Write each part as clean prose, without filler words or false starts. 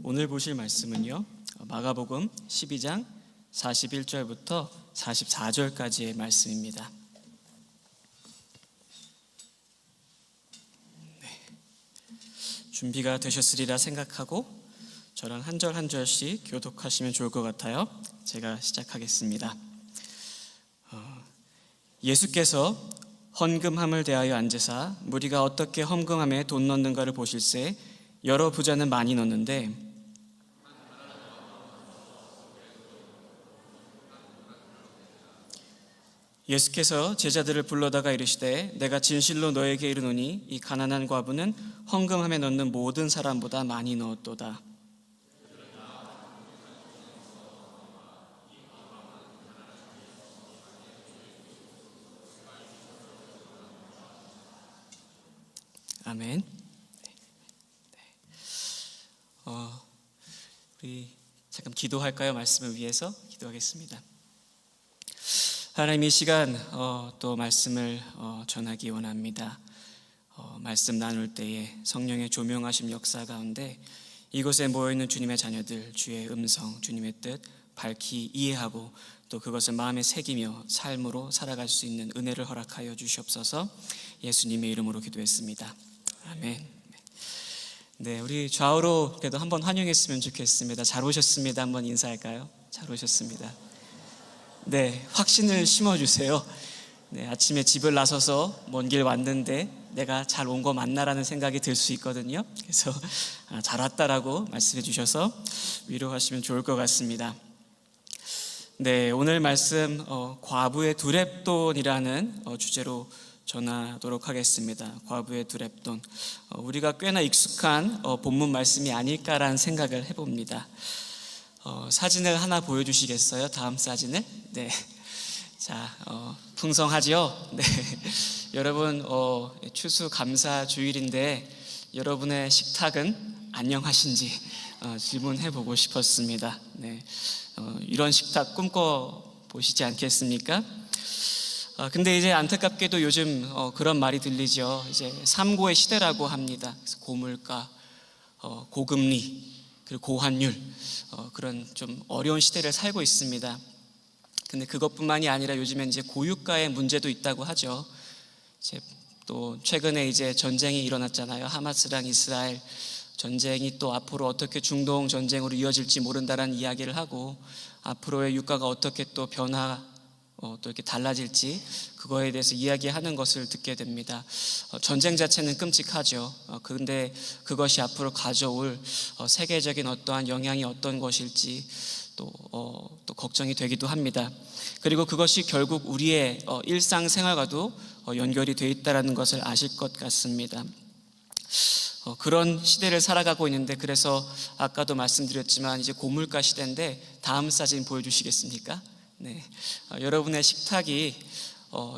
오늘 보실 말씀은요, 마가복음 12장 41절부터 44절까지의 말씀입니다. 준비가 되셨으리라 생각하고 저랑 한 절 한 절씩 교독하시면 좋을 것 같아요. 제가 시작하겠습니다. 예수께서 헌금함을 대하여 앉으사 무리가 어떻게 헌금함에 돈 넣는가를 보실새 여러 부자는 많이 넣는데 예수께서 제자들을 불러다가 이르시되 내가 진실로 너에게 이르노니 이 가난한 과부는 헌금함에 넣는 모든 사람보다 많이 넣었도다. 아멘. 우리 잠깐 기도할까요? 말씀을 위해서 기도하겠습니다. 하나님, 이 시간 또 말씀을 전하기 원합니다. 말씀 나눌 때에 성령의 조명하심 역사 가운데 이곳에 모여있는 주님의 자녀들, 주의 음성, 주님의 뜻 밝히 이해하고 또 그것을 마음에 새기며 삶으로 살아갈 수 있는 은혜를 허락하여 주시옵소서. 예수님의 이름으로 기도했습니다. 아멘. 네, 우리 좌우로 그래도 한번 환영했으면 좋겠습니다. 잘 오셨습니다. 한번 인사할까요? 잘 오셨습니다. 네, 확신을 심어주세요. 네, 아침에 집을 나서서 먼 길 왔는데 내가 잘 온 거 맞나라는 생각이 들 수 있거든요. 그래서 잘 왔다라고 말씀해 주셔서 위로하시면 좋을 것 같습니다. 네, 오늘 말씀 과부의 두렙돈이라는 주제로 전하도록 하겠습니다. 과부의 두렙돈. 우리가 꽤나 익숙한 본문 말씀이 아닐까라는 생각을 해봅니다. 사진을 하나 보여주시겠어요? 다음 사진을. 네. 자, 풍성하죠? 네. 여러분, 추수감사 주일인데 여러분의 식탁은 안녕하신지 질문해보고 싶었습니다. 네. 이런 식탁 꿈꿔보시지 않겠습니까? 근데 이제 안타깝게도 요즘 그런 말이 들리죠. 이제 삼고의 시대라고 합니다. 그래서 고물가, 고금리, 그리고 고환율, 그런 좀 어려운 시대를 살고 있습니다. 근데 그것뿐만이 아니라 요즘엔 이제 고유가의 문제도 있다고 하죠. 이제 또 최근에 이제 전쟁이 일어났잖아요. 하마스랑 이스라엘 전쟁이 또 앞으로 어떻게 중동 전쟁으로 이어질지 모른다라는 이야기를 하고 앞으로의 유가가 어떻게 또 또 이렇게 달라질지 그거에 대해서 이야기하는 것을 듣게 됩니다. 전쟁 자체는 끔찍하죠. 그런데 그것이 앞으로 가져올 세계적인 어떠한 영향이 어떤 것일지 또 걱정이 되기도 합니다. 그리고 그것이 결국 우리의 일상생활과도 연결이 되어 있다는 것을 아실 것 같습니다. 그런 시대를 살아가고 있는데 그래서 아까도 말씀드렸지만 이제 고물가 시대인데 다음 사진 보여주시겠습니까? 네, 여러분의 식탁이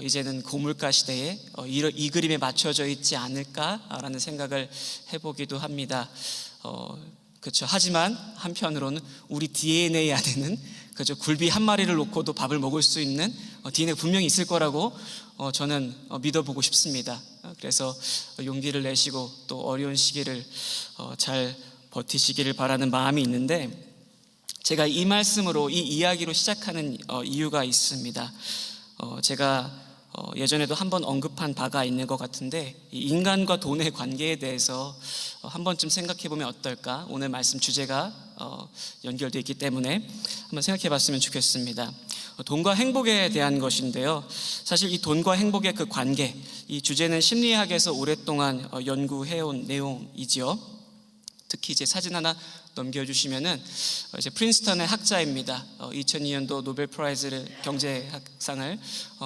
이제는 고물가 시대에 이 그림에 맞춰져 있지 않을까라는 생각을 해보기도 합니다. 그렇죠. 하지만 한편으로는 우리 DNA 안에는 그저 굴비 한 마리를 놓고도 밥을 먹을 수 있는 DNA가 분명히 있을 거라고 저는 믿어보고 싶습니다. 그래서 용기를 내시고 또 어려운 시기를 잘 버티시기를 바라는 마음이 있는데 제가 이 말씀으로 이 이야기로 시작하는 이유가 있습니다. 제가 예전에도 한번 언급한 바가 있는 것 같은데 인간과 돈의 관계에 대해서 한 번쯤 생각해 보면 어떨까? 오늘 말씀 주제가 연결되어 있기 때문에 한번 생각해 봤으면 좋겠습니다. 돈과 행복에 대한 것인데요. 사실 이 돈과 행복의 그 관계, 이 주제는 심리학에서 오랫동안 연구해온 내용이지요. 특히 이제 사진 하나 넘겨주시면은 이제 프린스턴의 학자입니다. 2002년도 노벨 프라이즈를 경제학상을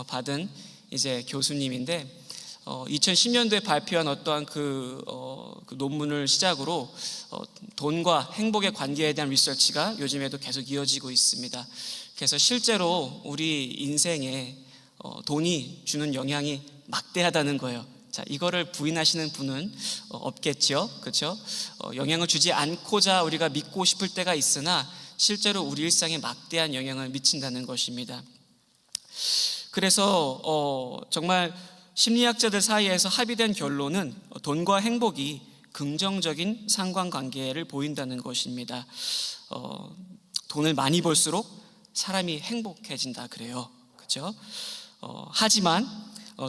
받은 이제 교수님인데 2010년도에 발표한 어떠한 그 논문을 시작으로 돈과 행복의 관계에 대한 리서치가 요즘에도 계속 이어지고 있습니다. 그래서 실제로 우리 인생에 돈이 주는 영향이 막대하다는 거예요. 자, 이거를 부인하시는 분은 없겠죠, 그렇죠? 영향을 주지 않고자 우리가 믿고 싶을 때가 있으나 실제로 우리 일상에 막대한 영향을 미친다는 것입니다. 그래서 정말 심리학자들 사이에서 합의된 결론은 돈과 행복이 긍정적인 상관관계를 보인다는 것입니다. 돈을 많이 벌수록 사람이 행복해진다 그래요. 그렇죠? 하지만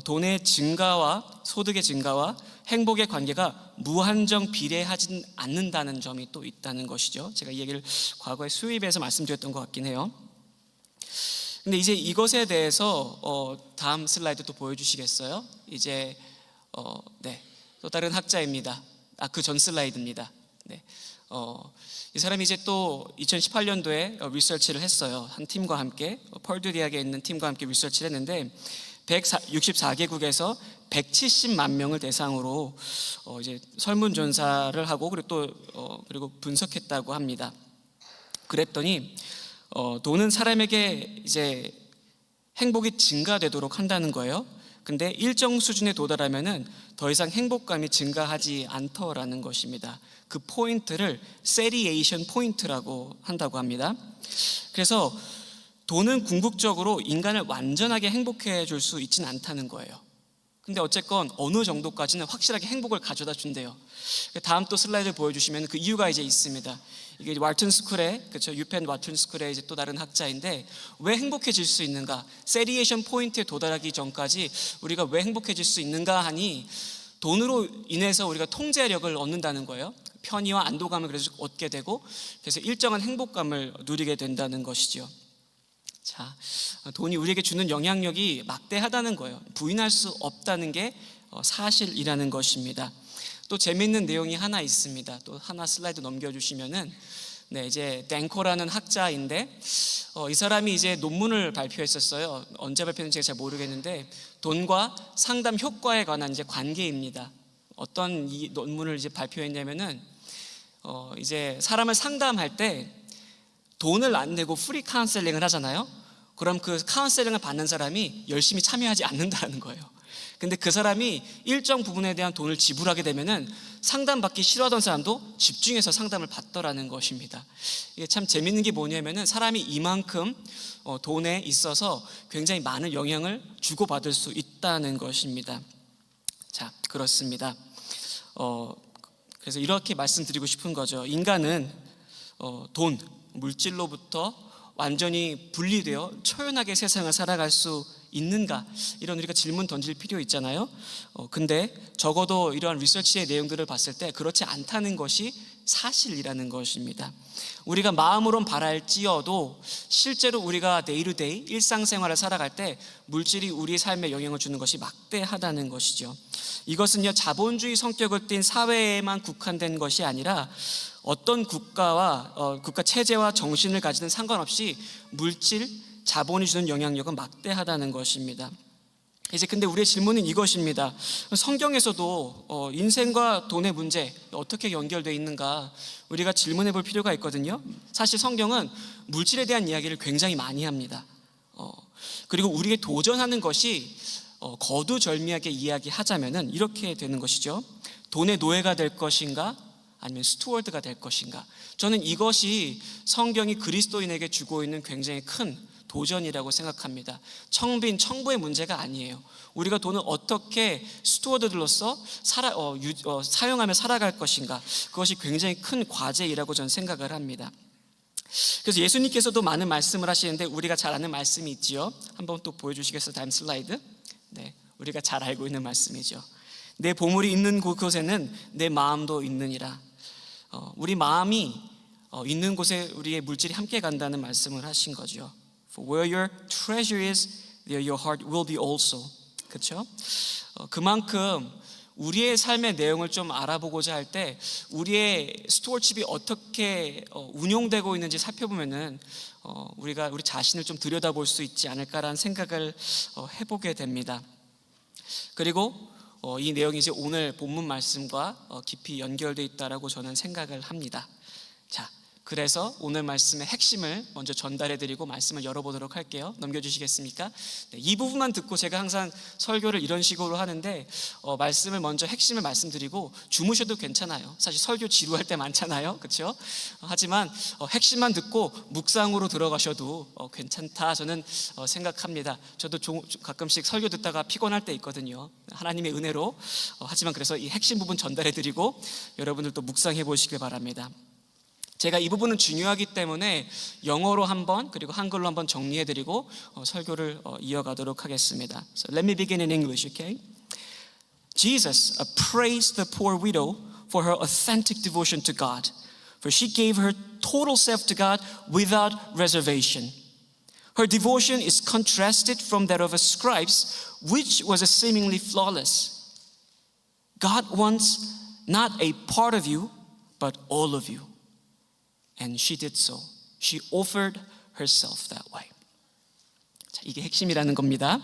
돈의 증가와 소득의 증가와 행복의 관계가 무한정 비례하진 않는다는 점이 또 있다는 것이죠. 제가 이 얘기를 과거에 수입에서 말씀드렸던 것 같긴 해요. 근데 이제 이것에 대해서 다음 슬라이드 또 보여주시겠어요? 이제 네, 또 다른 학자입니다. 그 전 슬라이드입니다. 네, 이 사람이 이제 또 2018년도에 리서치를 했어요. 한 팀과 함께 펄듀 대학에 있는 팀과 함께 리서치를 했는데 164개국에서 170만 명을 대상으로 이제 설문조사를 하고 그리고 분석했다고 합니다. 그랬더니 돈은 사람에게 이제 행복이 증가되도록 한다는 거예요. 근데 일정 수준에 도달하면은 더 이상 행복감이 증가하지 않더라는 것입니다. 그 포인트를 세리에이션 포인트라고 한다고 합니다. 그래서 돈은 궁극적으로 인간을 완전하게 행복해 줄 수 있지는 않다는 거예요. 근데 어쨌건 어느 정도까지는 확실하게 행복을 가져다 준대요. 다음 또 슬라이드를 보여주시면 그 이유가 이제 있습니다. 이게 왈튼 스쿨에, 그렇죠, 유펜 왈튼 스쿨의 이제 또 다른 학자인데, 왜 행복해질 수 있는가? 세리에이션 포인트에 도달하기 전까지 우리가 왜 행복해질 수 있는가 하니, 돈으로 인해서 우리가 통제력을 얻는다는 거예요. 편의와 안도감을 그래서 얻게 되고, 그래서 일정한 행복감을 누리게 된다는 것이죠. 자, 돈이 우리에게 주는 영향력이 막대하다는 거예요. 부인할 수 없다는 게 사실이라는 것입니다. 또 재미있는 내용이 하나 있습니다. 또 하나 슬라이드 넘겨주시면은, 네, 이제 댄코라는 학자인데, 이 사람이 이제 논문을 발표했었어요. 언제 발표했는지 제가 잘 모르겠는데, 돈과 상담 효과에 관한 이제 관계입니다. 어떤 이 논문을 이제 발표했냐면은, 이제 사람을 상담할 때 돈을 안 내고 프리 카운셀링을 하잖아요. 그럼 그 카운셀링을 받는 사람이 열심히 참여하지 않는다는 거예요. 근데 그 사람이 일정 부분에 대한 돈을 지불하게 되면은 상담받기 싫어하던 사람도 집중해서 상담을 받더라는 것입니다. 이게 참 재밌는 게 뭐냐면은 사람이 이만큼 돈에 있어서 굉장히 많은 영향을 주고받을 수 있다는 것입니다. 자, 그렇습니다. 그래서 이렇게 말씀드리고 싶은 거죠. 인간은 돈, 물질로부터 완전히 분리되어 초연하게 세상을 살아갈 수 있는가, 이런 우리가 질문 던질 필요 있잖아요. 근데 적어도 이러한 리서치의 내용들을 봤을 때 그렇지 않다는 것이 사실이라는 것입니다. 우리가 마음으론 바랄지어도 실제로 우리가 데이루데이 일상생활을 살아갈 때 물질이 우리 삶에 영향을 주는 것이 막대하다는 것이죠. 이것은요, 자본주의 성격을 띤 사회에만 국한된 것이 아니라 어떤 국가와 국가 체제와 정신을 가지든 상관없이 물질, 자본이 주는 영향력은 막대하다는 것입니다. 이제 근데 우리의 질문은 이것입니다. 성경에서도 인생과 돈의 문제 어떻게 연결되어 있는가, 우리가 질문해 볼 필요가 있거든요. 사실 성경은 물질에 대한 이야기를 굉장히 많이 합니다. 그리고 우리에게 도전하는 것이 거두절미하게 이야기하자면은 이렇게 되는 것이죠. 돈의 노예가 될 것인가, 아니면 스튜어드가 될 것인가. 저는 이것이 성경이 그리스도인에게 주고 있는 굉장히 큰 도전이라고 생각합니다. 청빈, 청부의 문제가 아니에요. 우리가 돈을 어떻게 스튜어드들로서 사용하며 살아갈 것인가, 그것이 굉장히 큰 과제이라고 저는 생각을 합니다. 그래서 예수님께서도 많은 말씀을 하시는데 우리가 잘 아는 말씀이 있지요. 한번 또 보여주시겠어요? 다음 슬라이드. 네, 우리가 잘 알고 있는 말씀이죠. 내 보물이 있는 곳에는 내 마음도 있느니라. 우리 마음이 있는 곳에 우리의 물질이 함께 간다는 말씀을 하신 거죠. For where your treasure is, there your heart will be also. 그렇죠? 그만큼 우리의 삶의 내용을 좀 알아보고자 할 때 우리의 스튜어십이 어떻게 운용되고 있는지 살펴보면은 우리가 우리 자신을 좀 들여다볼 수 있지 않을까라는 생각을 해보게 됩니다. 그리고 이 내용이 이제 오늘 본문 말씀과 깊이 연결되어 있다라고 저는 생각을 합니다. 자, 그래서 오늘 말씀의 핵심을 먼저 전달해드리고 말씀을 열어보도록 할게요. 넘겨주시겠습니까? 네, 이 부분만 듣고 제가 항상 설교를 이런 식으로 하는데 말씀을 먼저 핵심을 말씀드리고 주무셔도 괜찮아요. 사실 설교 지루할 때 많잖아요, 그렇죠? 하지만 핵심만 듣고 묵상으로 들어가셔도 괜찮다 저는 생각합니다. 저도 가끔씩 설교 듣다가 피곤할 때 있거든요. 하나님의 은혜로. 하지만 그래서 이 핵심 부분 전달해드리고 여러분들도 묵상해 보시길 바랍니다. 제가 이 부분은 중요하기 때문에 영어로 한번 그리고 한글로 한번 정리해드리고 설교를 이어가도록 하겠습니다. So let me begin in English, okay? Jesus praised the poor widow for her authentic devotion to God, for she gave her total self to God without reservation. Her devotion is contrasted from that of a scribe's, which was seemingly flawless. God wants not a part of you, but all of you. And she did so. She offered herself that way. 자, 이게 핵심이라는 겁니다.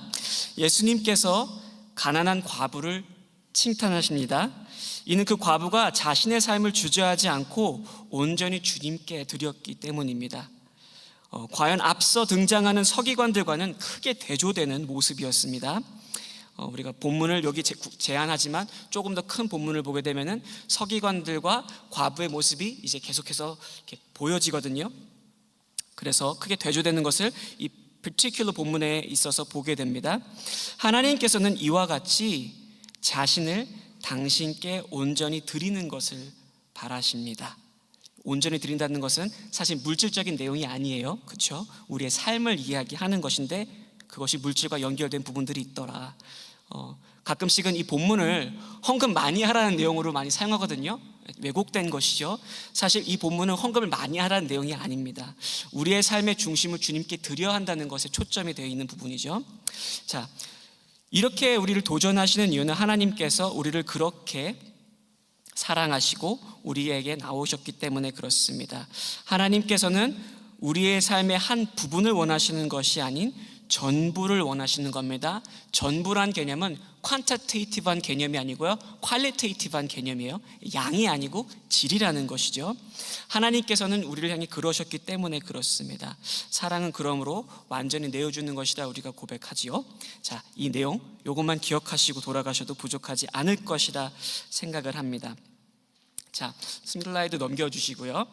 예수님께서 가난한 과부를 칭찬하십니다. 이는 그 과부가 자신의 삶을 주저하지 않고 온전히 주님께 드렸기 때문입니다. 과연 앞서 등장하는 서기관들과는 크게 대조되는 모습이었습니다. 우리가 본문을 여기 제한하지만 조금 더 큰 본문을 보게 되면은 서기관들과 과부의 모습이 이제 계속해서 이렇게 보여지거든요. 그래서 크게 대조되는 것을 이 particular 본문에 있어서 보게 됩니다. 하나님께서는 이와 같이 자신을 당신께 온전히 드리는 것을 바라십니다. 온전히 드린다는 것은 사실 물질적인 내용이 아니에요, 그렇죠? 우리의 삶을 이야기하는 것인데 그것이 물질과 연결된 부분들이 있더라. 가끔씩은 이 본문을 헌금 많이 하라는 내용으로 많이 사용하거든요. 왜곡된 것이죠. 사실 이 본문은 헌금을 많이 하라는 내용이 아닙니다. 우리의 삶의 중심을 주님께 드려야 한다는 것에 초점이 되어 있는 부분이죠. 자, 이렇게 우리를 도전하시는 이유는 하나님께서 우리를 그렇게 사랑하시고 우리에게 나오셨기 때문에 그렇습니다. 하나님께서는 우리의 삶의 한 부분을 원하시는 것이 아닌 전부를 원하시는 겁니다. 전부란 개념은 퀀터테이티브한 개념이 아니고요, 퀄리테이티브한 개념이에요. 양이 아니고 질이라는 것이죠. 하나님께서는 우리를 향해 그러셨기 때문에 그렇습니다. 사랑은 그러므로 완전히 내어주는 것이라 우리가 고백하지요. 자, 이 내용 요것만 기억하시고 돌아가셔도 부족하지 않을 것이라 생각을 합니다. 자, 슬라이드 넘겨주시고요.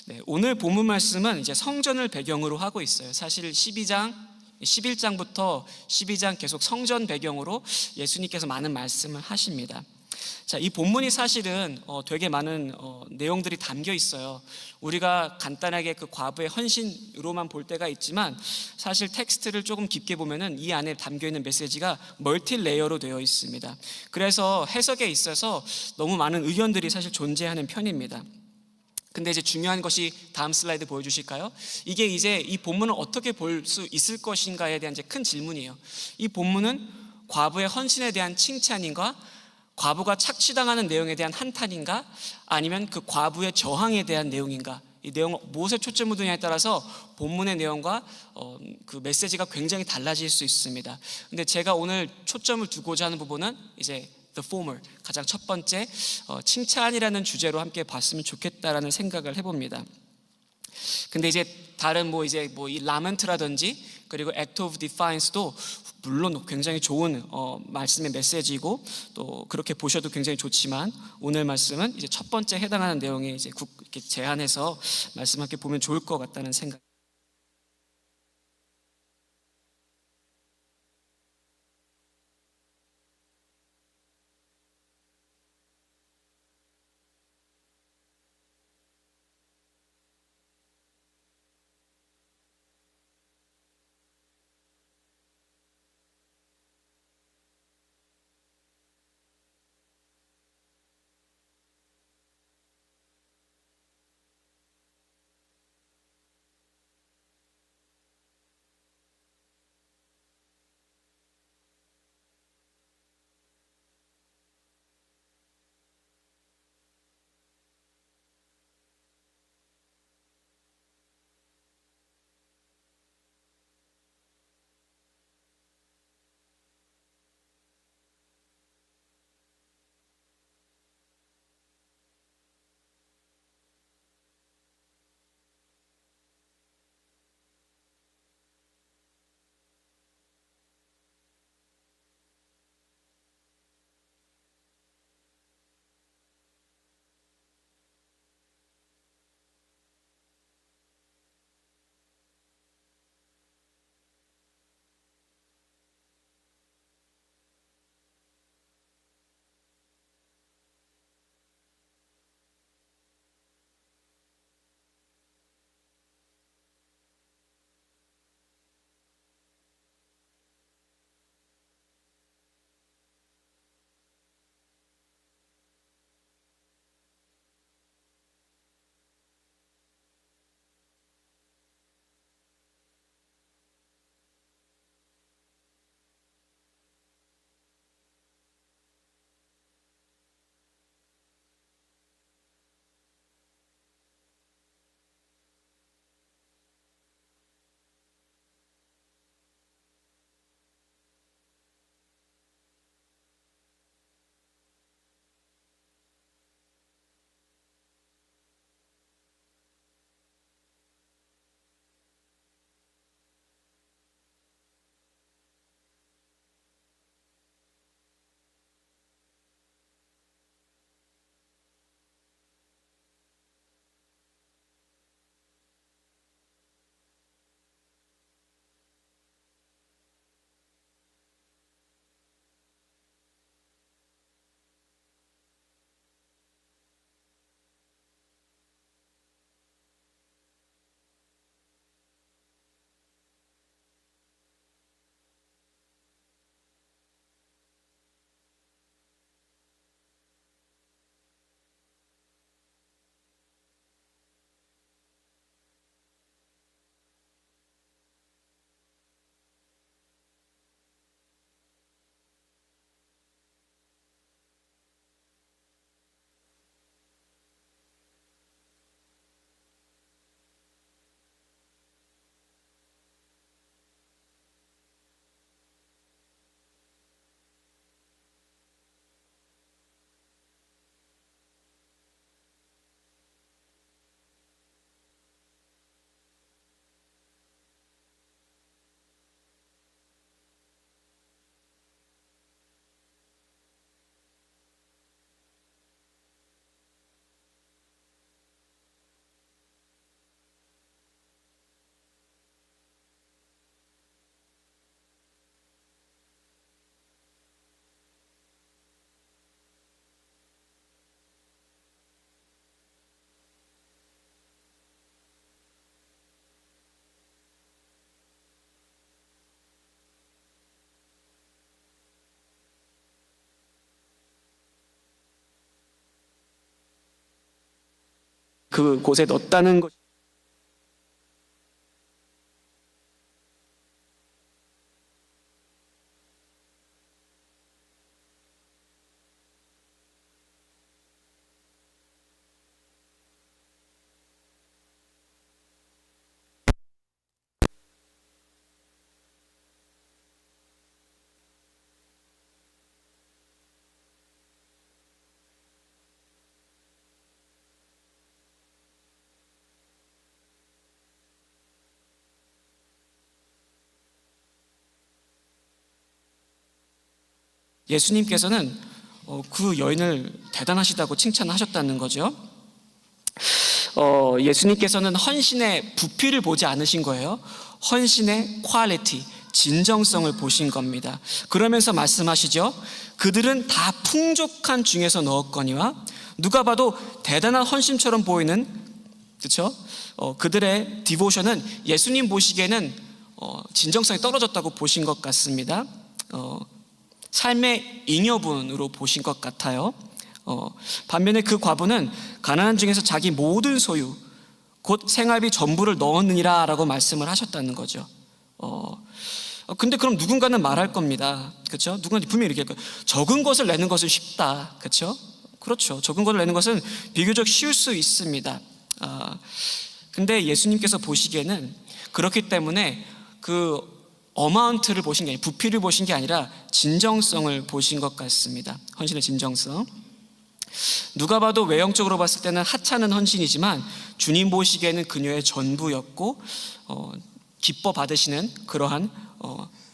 네, 오늘 본문 말씀은 이제 성전을 배경으로 하고 있어요. 사실 11장부터 12장 계속 성전 배경으로 예수님께서 많은 말씀을 하십니다. 자, 이 본문이 사실은 되게 많은 내용들이 담겨 있어요. 우리가 간단하게 그 과부의 헌신으로만 볼 때가 있지만 사실 텍스트를 조금 깊게 보면은 이 안에 담겨 있는 메시지가 멀티 레이어로 되어 있습니다. 그래서 해석에 있어서 너무 많은 의견들이 사실 존재하는 편입니다. 근데 이제 중요한 것이 다음 슬라이드 보여주실까요? 이게 이제 이 본문을 어떻게 볼 수 있을 것인가에 대한 이제 큰 질문이에요. 이 본문은 과부의 헌신에 대한 칭찬인가? 과부가 착취당하는 내용에 대한 한탄인가? 아니면 그 과부의 저항에 대한 내용인가? 이 내용 무엇에 초점을 두냐에 따라서 본문의 내용과 그 메시지가 굉장히 달라질 수 있습니다. 근데 제가 오늘 초점을 두고자 하는 부분은 이제 the former, 가장 첫 번째 칭찬이라는 주제로 함께 봤으면 좋겠다라는 생각을 해봅니다. 근데 이제 다른 이 라멘트라든지 그리고 act of defiance도 물론 굉장히 좋은 말씀의 메시지이고 또 그렇게 보셔도 굉장히 좋지만 오늘 말씀은 이제 첫 번째 해당하는 내용에 이제 이렇게 제한해서 말씀 함께 보면 좋을 것 같다는 생각. 그곳에 넣었다는 것. 예수님께서는 그 여인을 대단하시다고 칭찬하셨다는 거죠. 예수님께서는 헌신의 부피를 보지 않으신 거예요. 헌신의 퀄리티, 진정성을 보신 겁니다. 그러면서 말씀하시죠. 그들은 다 풍족한 중에서 넣었거니와 누가 봐도 대단한 헌신처럼 보이는, 그렇죠? 그들의 디보션은 예수님 보시기에는 진정성이 떨어졌다고 보신 것 같습니다. 삶의 잉여분으로 보신 것 같아요. 반면에 그 과부는 가난한 중에서 자기 모든 소유 곧 생활비 전부를 넣었느니라 라고 말씀을 하셨다는 거죠. 근데 그럼 누군가는 말할 겁니다. 그렇죠? 누군가 분명히 이렇게 할 거예요. 적은 것을 내는 것은 쉽다. 그렇죠? 그렇죠. 적은 것을 내는 것은 비교적 쉬울 수 있습니다. 근데 예수님께서 보시기에는 그렇기 때문에 그 어마운트를 보신 게 아니라, 부피를 보신 게 아니라 진정성을 보신 것 같습니다. 헌신의 진정성. 누가 봐도 외형적으로 봤을 때는 하찮은 헌신이지만 주님 보시기에는 그녀의 전부였고 기뻐 받으시는 그러한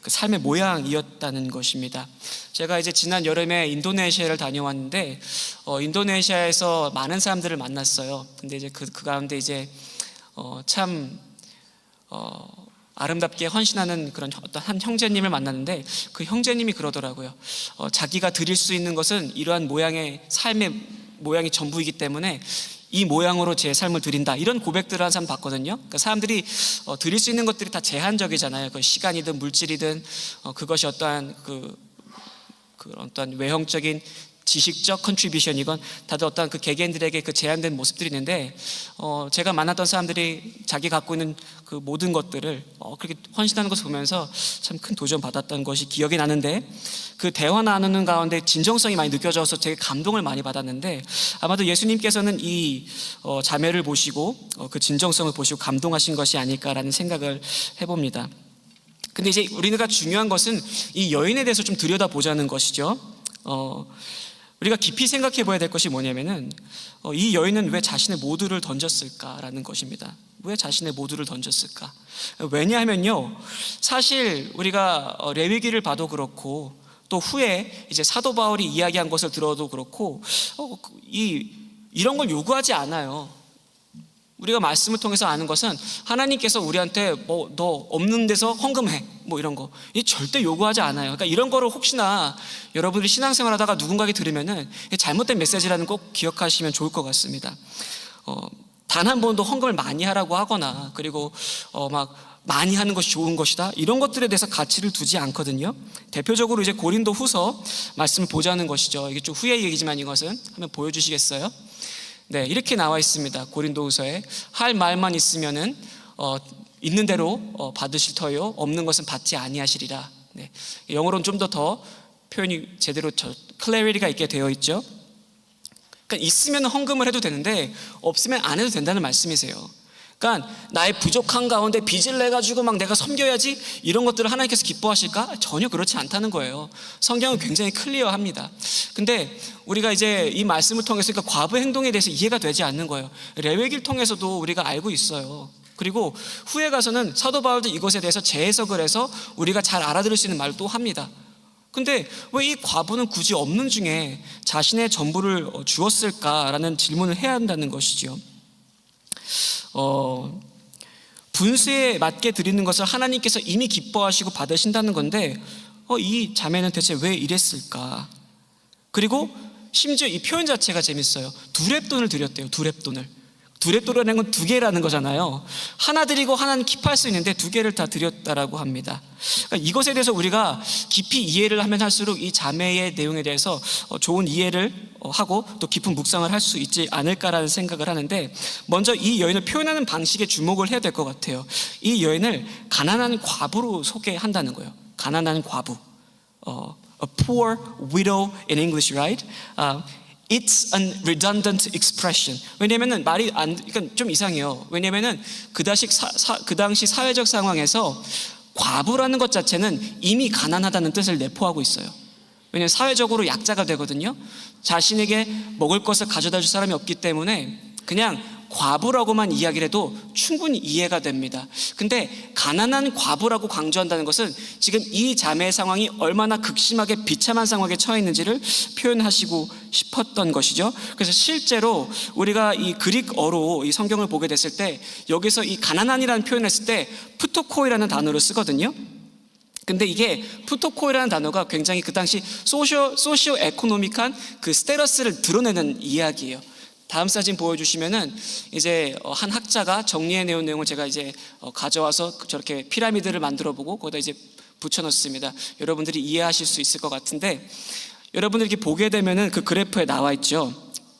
그 삶의 모양이었다는 것입니다. 제가 이제 지난 여름에 인도네시아를 다녀왔는데 인도네시아에서 많은 사람들을 만났어요. 근데 이제 그 가운데 이제 참 아름답게 헌신하는 그런 어떤 한 형제님을 만났는데 그 형제님이 그러더라고요. 자기가 드릴 수 있는 것은 이러한 모양의 삶의 모양이 전부이기 때문에 이 모양으로 제 삶을 드린다, 이런 고백들을 한 사람 봤거든요. 그러니까 사람들이 드릴 수 있는 것들이 다 제한적이잖아요. 그 시간이든 물질이든 그것이 어떠한 어떤 외형적인 지식적 컨트리뷰션이건 다들 어떤 그 개개인들에게 그 제한된 모습들이 있는데 제가 만났던 사람들이 자기 갖고 있는 그 모든 것들을 그렇게 헌신하는 것을 보면서 참 큰 도전 받았던 것이 기억이 나는데, 그 대화 나누는 가운데 진정성이 많이 느껴져서 되게 감동을 많이 받았는데, 아마도 예수님께서는 이 자매를 보시고 그 진정성을 보시고 감동하신 것이 아닐까라는 생각을 해봅니다. 근데 이제 우리가 중요한 것은 이 여인에 대해서 좀 들여다보자는 것이죠. 우리가 깊이 생각해 봐야 될 것이 뭐냐면은 이 여인은 왜 자신의 모두를 던졌을까라는 것입니다. 왜 자신의 모두를 던졌을까? 왜냐하면요, 사실 우리가 레위기를 봐도 그렇고 또 후에 이제 사도 바울이 이야기한 것을 들어도 그렇고 이런 걸 요구하지 않아요. 우리가 말씀을 통해서 아는 것은 하나님께서 우리한테 너 없는 데서 헌금해 이런 거 절대 요구하지 않아요. 그러니까 이런 거를 혹시나 여러분들이 신앙생활 하다가 누군가에게 들으면은 잘못된 메시지라는 꼭 기억하시면 좋을 것 같습니다. 단 한 번도 헌금을 많이 하라고 하거나 그리고 막 많이 하는 것이 좋은 것이다, 이런 것들에 대해서 가치를 두지 않거든요. 대표적으로 이제 고린도 후서 말씀을 보자는 것이죠. 이게 좀 후의 얘기지만 이것은 한번 보여주시겠어요? 네, 이렇게 나와 있습니다. 고린도후서에 할 말만 있으면은 있는 대로 받으실 터요, 없는 것은 받지 아니하시리라. 네, 영어로는 좀 더 표현이 제대로 클래리티가 있게 되어 있죠. 그러니까 있으면 헌금을 해도 되는데 없으면 안 해도 된다는 말씀이세요. 그러니까 나의 부족한 가운데 빚을 내가지고 막 내가 섬겨야지, 이런 것들을 하나님께서 기뻐하실까? 전혀 그렇지 않다는 거예요. 성경은 굉장히 클리어합니다. 근데 우리가 이제 이 말씀을 통해서 그러니까 과부 행동에 대해서 이해가 되지 않는 거예요. 레위기를 통해서도 우리가 알고 있어요. 그리고 후에 가서는 사도 바울도 이것에 대해서 재해석을 해서 우리가 잘 알아들을 수 있는 말을 또 합니다. 근데 왜 이 과부는 굳이 없는 중에 자신의 전부를 주었을까라는 질문을 해야 한다는 것이죠. 분수에 맞게 드리는 것을 하나님께서 이미 기뻐하시고 받으신다는 건데 이 자매는 대체 왜 이랬을까? 그리고 심지어 이 표현 자체가 재밌어요. 두렙돈을 드렸대요. 두렙돈을. 둘에 또라는 건 두 개라는 거잖아요. 하나 드리고 하나는 킵할 수 있는데 두 개를 다 드렸다라고 합니다. 그러니까 이것에 대해서 우리가 깊이 이해를 하면 할수록 이 자매의 내용에 대해서 좋은 이해를 하고 또 깊은 묵상을 할 수 있지 않을까라는 생각을 하는데, 먼저 이 여인을 표현하는 방식에 주목을 해야 될 것 같아요. 이 여인을 가난한 과부로 소개한다는 거예요. 가난한 과부. A poor widow in English, right? It's an redundant expression. 왜냐면은 말이 그러니까 좀 이상해요. 왜냐면은 그 당시 사회적 상황에서 과부라는 것 자체는 이미 가난하다는 뜻을 내포하고 있어요. 왜냐면 사회적으로 약자가 되거든요. 자신에게 먹을 것을 가져다 줄 사람이 없기 때문에 그냥 과부라고만 이야기를 해도 충분히 이해가 됩니다. 근데 가난한 과부라고 강조한다는 것은 지금 이 자매의 상황이 얼마나 극심하게 비참한 상황에 처해 있는지를 표현하시고 싶었던 것이죠. 그래서 실제로 우리가 이 그릭어로 이 성경을 보게 됐을 때 여기서 이 가난한이라는 표현을 했을 때 푸토코이라는 단어를 쓰거든요. 근데 이게 푸토코이라는 단어가 굉장히 그 당시 소시오 에코노믹한 그 스테러스를 드러내는 이야기예요. 다음 사진 보여주시면은 이제 한 학자가 정리해내온 내용을 제가 이제 가져와서 저렇게 피라미드를 만들어보고 거기다 이제 붙여놓습니다. 여러분들이 이해하실 수 있을 것 같은데, 여러분들이 이렇게 보게 되면은 그 그래프에 나와 있죠.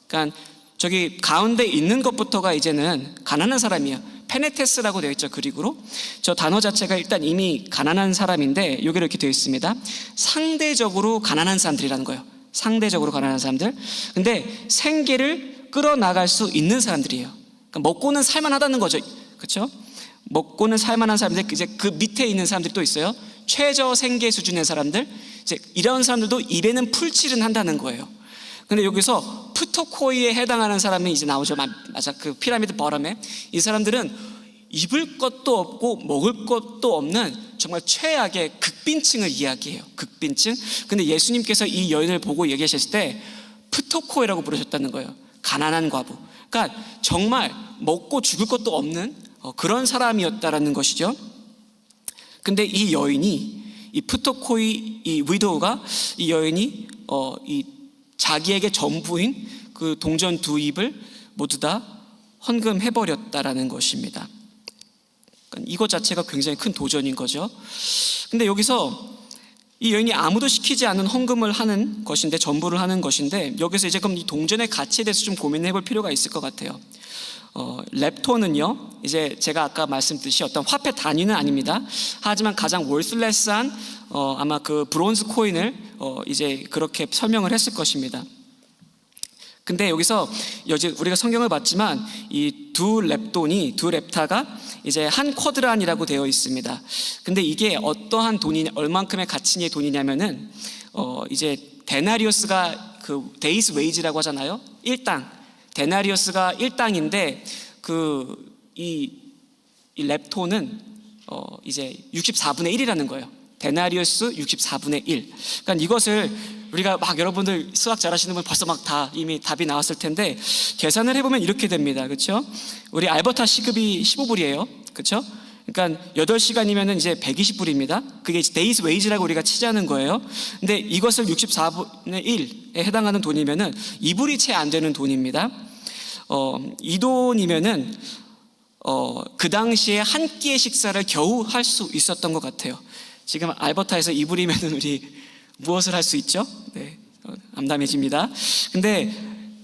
그러니까 저기 가운데 있는 것부터가 이제는 가난한 사람이에요. 페네테스라고 되어 있죠, 그릭으로. 저 단어 자체가 일단 이미 가난한 사람인데 여기 이렇게 되어 있습니다. 상대적으로 가난한 사람들이라는 거예요. 상대적으로 가난한 사람들. 근데 생계를 끌어나갈 수 있는 사람들이에요. 그러니까 먹고는 살만하다는 거죠. 그렇죠? 먹고는 살만한 사람들, 이제 그 밑에 있는 사람들이 또 있어요. 최저 생계 수준의 사람들. 이제 이런 사람들도 입에는 풀칠은 한다는 거예요. 근데 여기서 푸토코이에 해당하는 사람이 이제 나오죠. 맞아. 그 피라미드 버럼에 이 사람들은 입을 것도 없고 먹을 것도 없는 정말 최악의 극빈층을 이야기해요. 극빈층. 근데 예수님께서 이 여인을 보고 얘기하셨을 때 푸토코이라고 부르셨다는 거예요. 가난한 과부. 그러니까 정말 먹고 죽을 것도 없는 그런 사람이었다라는 것이죠. 근데 이 여인이, 이 푸토코이 이 위도우가, 이 여인이 이 자기에게 전부인 그 동전 두 입을 모두 다 헌금해버렸다라는 것입니다. 그러니까 이것 자체가 굉장히 큰 도전인 거죠. 근데 여기서 이 여인이 아무도 시키지 않은 헌금을 하는 것인데, 전부를 하는 것인데, 여기서 이제 그럼 이 동전의 가치에 대해서 좀 고민해 볼 필요가 있을 것 같아요. 렙토는요, 이제 제가 아까 말씀드렸듯이 어떤 화폐 단위는 아닙니다. 하지만 가장 월슬레스한 아마 그 브론즈 코인을 이제 그렇게 설명을 했을 것입니다. 근데 여기서 우리가 성경을 봤지만 이 두 렙타가 이제 한 쿼드란이라고 되어 있습니다. 근데 이게 어떠한 돈이, 얼만큼의 가치의 돈이냐면은 이제 데나리오스가 그 데이스 웨이지라고 하잖아요. 일당. 데나리오스가 일당인데 이 렙토는 이제 64분의 1이라는 거예요. 데나리오스 64분의 1. 그러니까 이것을 우리가 막, 여러분들 수학 잘하시는 분 벌써 막 다 이미 답이 나왔을 텐데 계산을 해보면 이렇게 됩니다. 그렇죠? 우리 알버타 시급이 15불이에요. 그렇죠? 그러니까 8시간이면 이제 120불입니다. 그게 데이스 웨이지라고 우리가 치자는 거예요. 근데 이것을 64분의 1에 해당하는 돈이면은 2불이 채 안 되는 돈입니다. 이 돈이면은 그 당시에 한 끼의 식사를 겨우 할 수 있었던 것 같아요. 지금 알버타에서 2불이면은 우리 무엇을 할 수 있죠? 네, 암담해집니다. 근데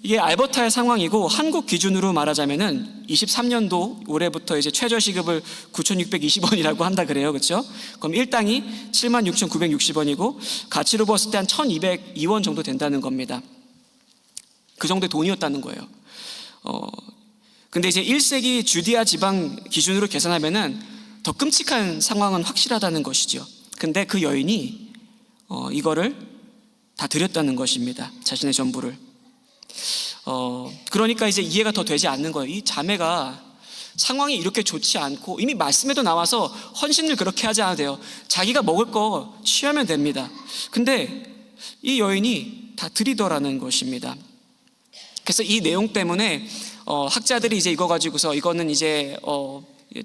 이게 알버타의 상황이고, 한국 기준으로 말하자면은 23년도 올해부터 이제 최저시급을 9,620원이라고 한다 그래요. 그렇죠? 그럼 일당이 76,960원이고 가치로 봤을 때 한 1,202원 정도 된다는 겁니다. 그 정도의 돈이었다는 거예요. 근데 이제 1세기 주디아 지방 기준으로 계산하면은 더 끔찍한 상황은 확실하다는 것이죠. 근데 그 여인이 이거를 다 드렸다는 것입니다. 자신의 전부를. 그러니까 이제 이해가 더 되지 않는 거예요. 이 자매가 상황이 이렇게 좋지 않고, 이미 말씀에도 나와서 헌신을 그렇게 하지 않아도 돼요. 자기가 먹을 거 취하면 됩니다. 근데 이 여인이 다 드리더라는 것입니다. 그래서 이 내용 때문에 학자들이 이제 이거 가지고서 이거는 이제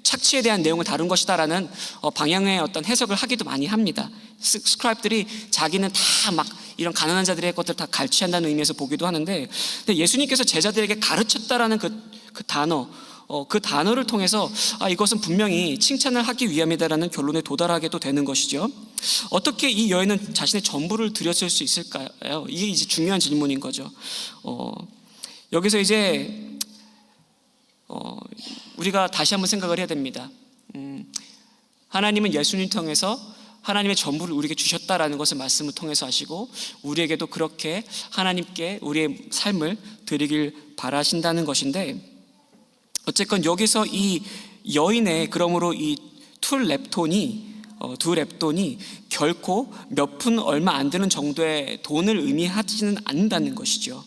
착취에 대한 내용을 다룬 것이다라는 방향의 어떤 해석을 하기도 많이 합니다. 스크라이브들이 자기는 다 막 이런 가난한 자들의 것들을 다 갈취한다는 의미에서 보기도 하는데, 근데 예수님께서 제자들에게 가르쳤다라는 그 그 단어, 그 단어를 통해서 이것은 분명히 칭찬을 하기 위함이다라는 결론에 도달하게도 되는 것이죠. 어떻게 이 여인은 자신의 전부를 드렸을 수 있을까요? 이게 이제 중요한 질문인 거죠. 여기서 이제 우리가 다시 한번 생각을 해야 됩니다. 하나님은 예수님 통해서 하나님의 전부를 우리에게 주셨다라는 것을 말씀을 통해서 하시고, 우리에게도 그렇게 하나님께 우리의 삶을 드리길 바라신다는 것인데, 어쨌건 여기서 이 여인의 그러므로 이 두 렙돈이 결코 몇 푼 얼마 안 되는 정도의 돈을 의미하지는 않는다는 것이죠.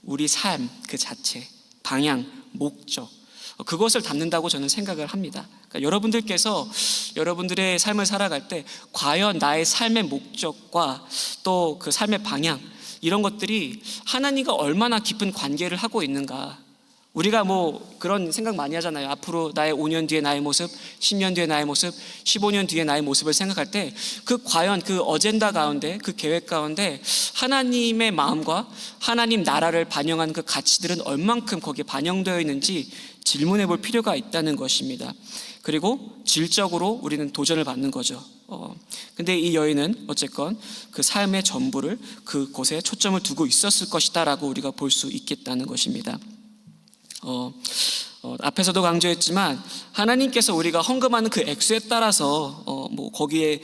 우리 삶 그 자체, 방향, 목적, 그것을 담는다고 저는 생각을 합니다. 그러니까 여러분들께서 여러분들의 삶을 살아갈 때 과연 나의 삶의 목적과 또 그 삶의 방향, 이런 것들이 하나님과 얼마나 깊은 관계를 하고 있는가. 우리가 뭐 그런 생각 많이 하잖아요. 앞으로 나의 5년 뒤의 나의 모습, 10년 뒤의 나의 모습, 15년 뒤의 나의 모습을 생각할 때 과연 그 어젠다 가운데, 그 계획 가운데 하나님의 마음과 하나님 나라를 반영한 그 가치들은 얼만큼 거기에 반영되어 있는지 질문해 볼 필요가 있다는 것입니다. 그리고 질적으로 우리는 도전을 받는 거죠. 근데 이 여인은 어쨌건 그 삶의 전부를 그곳에 초점을 두고 있었을 것이다 라고 우리가 볼 수 있겠다는 것입니다. 앞에서도 강조했지만 하나님께서 우리가 헌금하는 그 액수에 따라서 뭐 거기에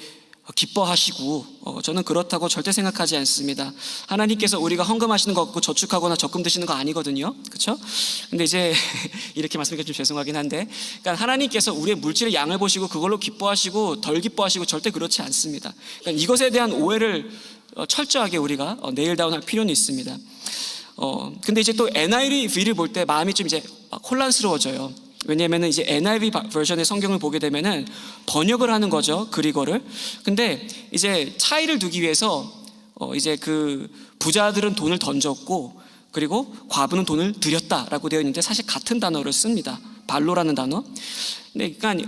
기뻐하시고, 저는 그렇다고 절대 생각하지 않습니다. 하나님께서 우리가 헌금하시는 거 갖고 저축하거나 적금 드시는 거 아니거든요, 그렇죠? 근데 이제 이렇게 말씀드리기가 좀 죄송하긴 한데, 그러니까 하나님께서 우리의 물질의 양을 보시고 그걸로 기뻐하시고 덜 기뻐하시고 절대 그렇지 않습니다. 그러니까 이것에 대한 오해를 철저하게 우리가 네일다운할 필요는 있습니다. 근데 이제 또 NIV를 볼 때 마음이 좀 이제 혼란스러워져요. 왜냐하면 이제 NIV 버전의 성경을 보게 되면은 번역을 하는 거죠, 그리거를. 근데 이제 차이를 두기 위해서 이제 그 부자들은 돈을 던졌고 그리고 과부는 돈을 들였다라고 되어 있는데, 사실 같은 단어를 씁니다. 발로라는 단어. 근데 그러니까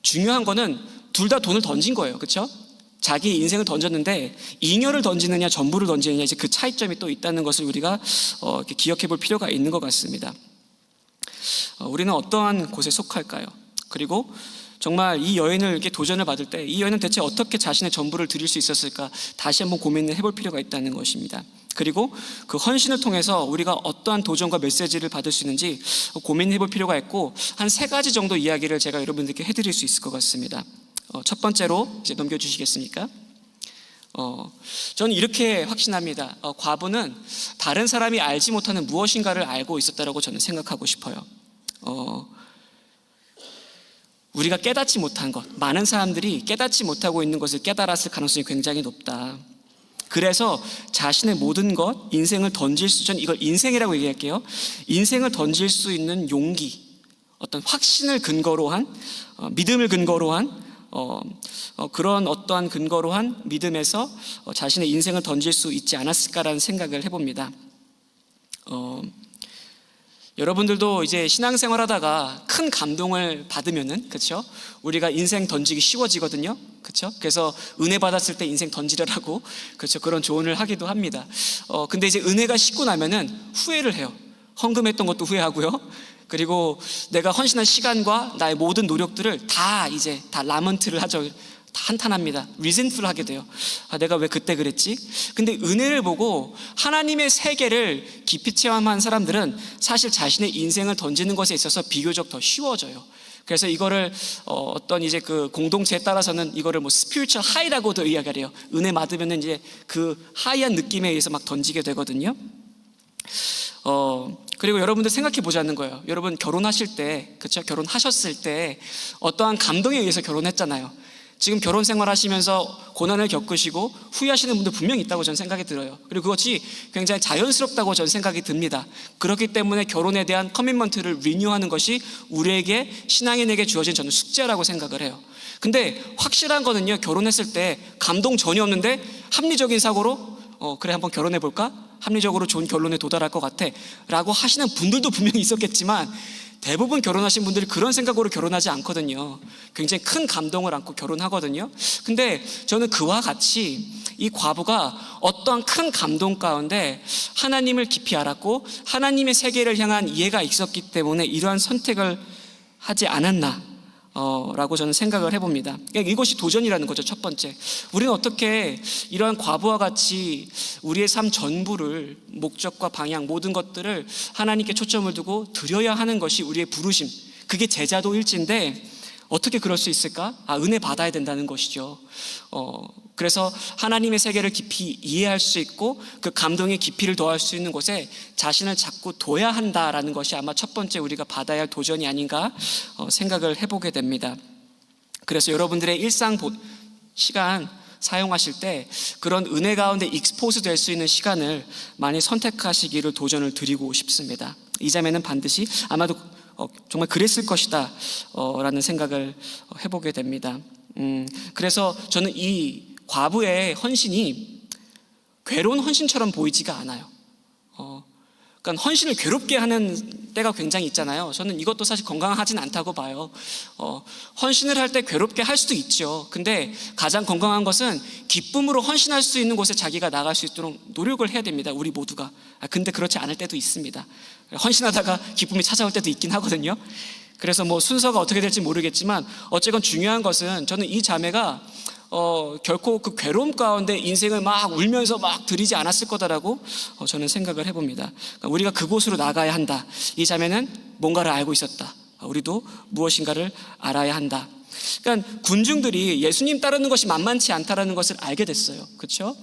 중요한 거는 둘 다 돈을 던진 거예요, 그렇죠? 자기 인생을 던졌는데 잉여를 던지느냐 전부를 던지느냐, 이제 그 차이점이 또 있다는 것을 우리가 이렇게 기억해 볼 필요가 있는 것 같습니다. 우리는 어떠한 곳에 속할까요? 그리고 정말 이 여인을 이렇게 도전을 받을 때 이 여인은 대체 어떻게 자신의 전부를 드릴 수 있었을까 다시 한번 고민을 해볼 필요가 있다는 것입니다. 그리고 그 헌신을 통해서 우리가 어떠한 도전과 메시지를 받을 수 있는지 고민해 볼 필요가 있고, 한 3가지 정도 이야기를 제가 여러분들께 해드릴 수 있을 것 같습니다. 첫 번째로 이제 넘겨주시겠습니까? 저는 이렇게 확신합니다. 과부는 다른 사람이 알지 못하는 무엇인가를 알고 있었다라고 저는 생각하고 싶어요. 우리가 깨닫지 못한 것, 많은 사람들이 깨닫지 못하고 있는 것을 깨달았을 가능성이 굉장히 높다. 그래서 자신의 모든 것, 인생을 던질 수, 저는 이걸 인생이라고 얘기할게요. 인생을 던질 수 있는 용기, 어떤 확신을 근거로 한, 믿음을 근거로 한, 그런 어떠한 근거로 한 믿음에서 자신의 인생을 던질 수 있지 않았을까라는 생각을 해봅니다. 여러분들도 이제 신앙생활 하다가 큰 감동을 받으면은, 그렇죠? 우리가 인생 던지기 쉬워지거든요, 그렇죠? 그래서 은혜 받았을 때 인생 던지려고, 그렇죠? 그런 조언을 하기도 합니다. 근데 이제 은혜가 식고 나면은 후회를 해요. 헌금했던 것도 후회하고요. 그리고 내가 헌신한 시간과 나의 모든 노력들을 다 이제 다 라먼트를 하죠. 다 한탄합니다. 리젠트를 하게 돼요. 내가 왜 그때 그랬지? 근데 은혜를 보고 하나님의 세계를 깊이 체험한 사람들은 사실 자신의 인생을 던지는 것에 있어서 비교적 더 쉬워져요. 그래서 이거를 어떤 이제 그 공동체에 따라서는 이거를 뭐 스피리추얼 하이라고도 이야기를 해요. 은혜 받으면 이제 그 하이한 느낌에 의해서 막 던지게 되거든요. 그리고 여러분들 생각해 보자는 거예요. 여러분 결혼하실 때, 그렇죠? 결혼하셨을 때 어떠한 감동에 의해서 결혼했잖아요. 지금 결혼 생활 하시면서 고난을 겪으시고 후회하시는 분들 분명히 있다고 저는 생각이 들어요. 그리고 그것이 굉장히 자연스럽다고 저는 생각이 듭니다. 그렇기 때문에 결혼에 대한 커미트먼트를 리뉴하는 것이 우리에게, 신앙인에게 주어진 저는 숙제라고 생각을 해요. 근데 확실한 거는요, 결혼했을 때 감동 전혀 없는데 합리적인 사고로 그래 한번 결혼해 볼까? 합리적으로 좋은 결론에 도달할 것 같아 라고 하시는 분들도 분명히 있었겠지만, 대부분 결혼하신 분들이 그런 생각으로 결혼하지 않거든요. 굉장히 큰 감동을 안고 결혼하거든요. 근데 저는 그와 같이 이 과부가 어떠한 큰 감동 가운데 하나님을 깊이 알았고 하나님의 세계를 향한 이해가 있었기 때문에 이러한 선택을 하지 않았나 라고 저는 생각을 해봅니다. 그러니까 이것이 도전이라는 거죠. 첫 번째, 우리는 어떻게 이러한 과부와 같이 우리의 삶 전부를, 목적과 방향, 모든 것들을 하나님께 초점을 두고 드려야 하는 것이 우리의 부르심, 그게 제자도 일지인데 어떻게 그럴 수 있을까? 은혜 받아야 된다는 것이죠. 그래서 하나님의 세계를 깊이 이해할 수 있고 그 감동의 깊이를 더할 수 있는 곳에 자신을 자꾸 둬야 한다라는 것이 아마 첫 번째 우리가 받아야 할 도전이 아닌가 생각을 해보게 됩니다. 그래서 여러분들의 일상 시간 사용하실 때 그런 은혜 가운데 익스포즈 될 수 있는 시간을 많이 선택하시기를 도전을 드리고 싶습니다. 이 자매는 반드시 아마도 정말 그랬을 것이다 라는 생각을 해보게 됩니다. 그래서 저는 이 과부의 헌신이 괴로운 헌신처럼 보이지가 않아요. 그러니까 헌신을 괴롭게 하는 때가 굉장히 있잖아요. 저는 이것도 사실 건강하진 않다고 봐요. 헌신을 할 때 괴롭게 할 수도 있죠. 근데 가장 건강한 것은 기쁨으로 헌신할 수 있는 곳에 자기가 나갈 수 있도록 노력을 해야 됩니다. 우리 모두가. 근데 그렇지 않을 때도 있습니다. 헌신하다가 기쁨이 찾아올 때도 있긴 하거든요. 그래서 뭐 순서가 어떻게 될지 모르겠지만 어쨌건 중요한 것은 저는 이 자매가 결코 그 괴로움 가운데 인생을 막 울면서 막 드리지 않았을 거다라고 저는 생각을 해봅니다. 그러니까 우리가 그곳으로 나가야 한다. 이 자매는 뭔가를 알고 있었다. 우리도 무엇인가를 알아야 한다. 그러니까 군중들이 예수님 따르는 것이 만만치 않다라는 것을 알게 됐어요. 그렇죠?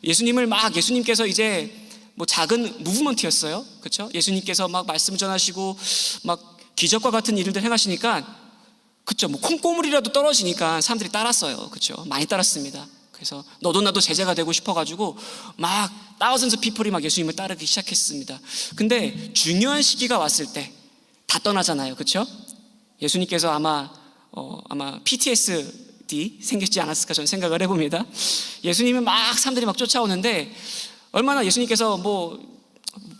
예수님께서 이제 뭐 작은 무브먼트였어요. 그렇죠? 예수님께서 막 말씀 전하시고 막 기적과 같은 일들 행하시니까 그렇죠. 뭐 콩고물이라도 떨어지니까 사람들이 따랐어요. 그렇죠? 많이 따랐습니다. 그래서 너도 나도 제자가 되고 싶어가지고 막 thousands of people이 막 예수님을 따르기 시작했습니다. 근데 중요한 시기가 왔을 때 다 떠나잖아요. 그렇죠? 예수님께서 아마 PTSD 생기지 않았을까 저는 생각을 해봅니다. 예수님은 막 사람들이 막 쫓아오는데 얼마나 예수님께서 뭐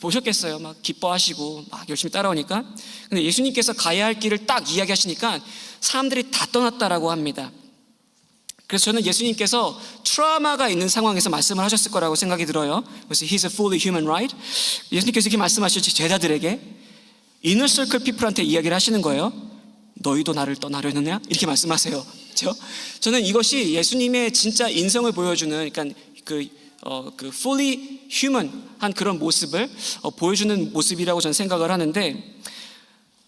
보셨겠어요. 막 기뻐하시고 막 열심히 따라오니까. 근데 예수님께서 가야 할 길을 딱 이야기하시니까 사람들이 다 떠났다라고 합니다. 그래서 저는 예수님께서 트라우마가 있는 상황에서 말씀을 하셨을 거라고 생각이 들어요. 그래서 He's a fully human, right? 예수님께서 이렇게 말씀하셨지 제자들에게 이너 서클 피플한테 이야기를 하시는 거예요. 너희도 나를 떠나려느냐? 이렇게 말씀하세요. 그렇죠? 저는 이것이 예수님의 진짜 인성을 보여주는 그러니까 그 fully human한 그런 모습을 보여주는 모습이라고 저는 생각을 하는데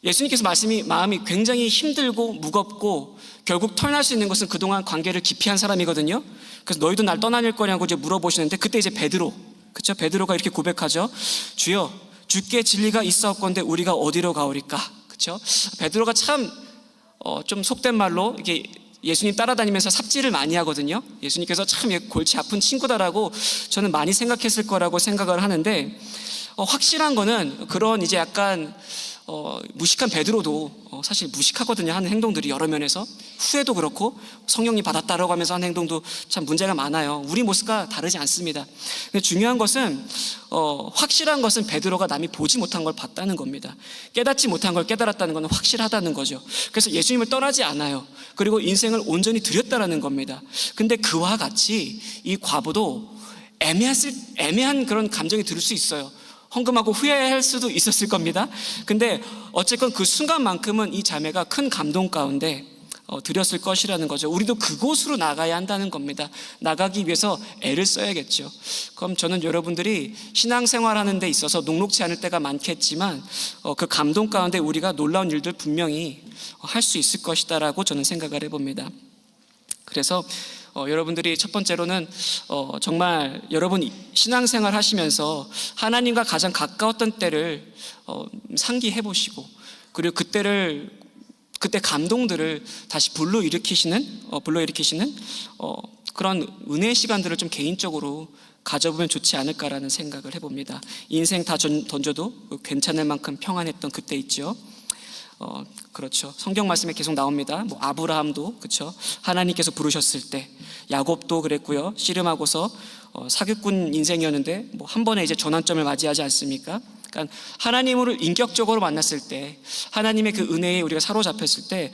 예수님께서 마음이 굉장히 힘들고 무겁고 결국 털날 수 있는 것은 그동안 관계를 기피한 사람이거든요. 그래서 너희도 날 떠나릴 거냐고 이제 물어보시는데 그때 이제 베드로, 그렇죠? 베드로가 이렇게 고백하죠. 주여, 주께 진리가 있사옵건대 우리가 어디로 가오리까? 그렇죠? 베드로가 참 좀 속된 말로 이렇게 예수님 따라다니면서 삽질을 많이 하거든요. 예수님께서 참 골치 아픈 친구다라고 저는 많이 생각했을 거라고 생각을 하는데 확실한 거는 그런 이제 약간 무식한 베드로도 사실 무식하거든요. 하는 행동들이 여러 면에서 후에도 그렇고 성령님 받았다라고 하면서 하는 행동도 참 문제가 많아요. 우리 모습과 다르지 않습니다. 근데 중요한 것은 확실한 것은 베드로가 남이 보지 못한 걸 봤다는 겁니다. 깨닫지 못한 걸 깨달았다는 것은 확실하다는 거죠. 그래서 예수님을 떠나지 않아요. 그리고 인생을 온전히 드렸다라는 겁니다. 근데 그와 같이 이 과부도 애매한 그런 감정이 들 수 있어요. 헌금하고 후회할 수도 있었을 겁니다. 근데 어쨌건 그 순간만큼은 이 자매가 큰 감동 가운데 드렸을 것이라는 거죠. 우리도 그곳으로 나가야 한다는 겁니다. 나가기 위해서 애를 써야겠죠. 그럼 저는 여러분들이 신앙생활하는 데 있어서 녹록지 않을 때가 많겠지만 그 감동 가운데 우리가 놀라운 일들 분명히 할 수 있을 것이다라고 저는 생각을 해봅니다. 그래서 여러분들이 첫 번째로는 정말 여러분 신앙생활 하시면서 하나님과 가장 가까웠던 때를 상기해 보시고 그리고 그때 감동들을 다시 불러일으키시는 그런 은혜의 시간들을 좀 개인적으로 가져보면 좋지 않을까라는 생각을 해봅니다. 인생 다 던져도 괜찮을 만큼 평안했던 그때 있죠. 그렇죠. 성경 말씀에 계속 나옵니다. 뭐 아브라함도 그렇죠. 하나님께서 부르셨을 때, 야곱도 그랬고요. 씨름하고서 사기꾼 인생이었는데 뭐 한 번에 이제 전환점을 맞이하지 않습니까? 그러니까 하나님을 인격적으로 만났을 때, 하나님의 그 은혜에 우리가 사로잡혔을 때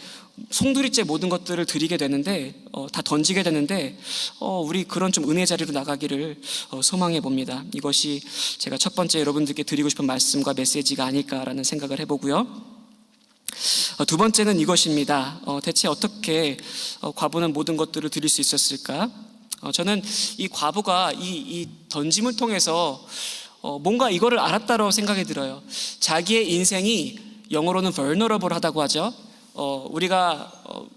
송두리째 모든 것들을 드리게 되는데, 다 던지게 되는데, 우리 그런 좀 은혜 자리로 나가기를 소망해 봅니다. 이것이 제가 첫 번째 여러분들께 드리고 싶은 말씀과 메시지가 아닐까라는 생각을 해보고요. 두 번째는 이것입니다. 대체 어떻게 과부는 모든 것들을 드릴 수 있었을까? 저는 이 과부가 이 던짐을 통해서 뭔가 이거를 알았다고 생각이 들어요. 자기의 인생이 영어로는 vulnerable하다고 하죠. 우리가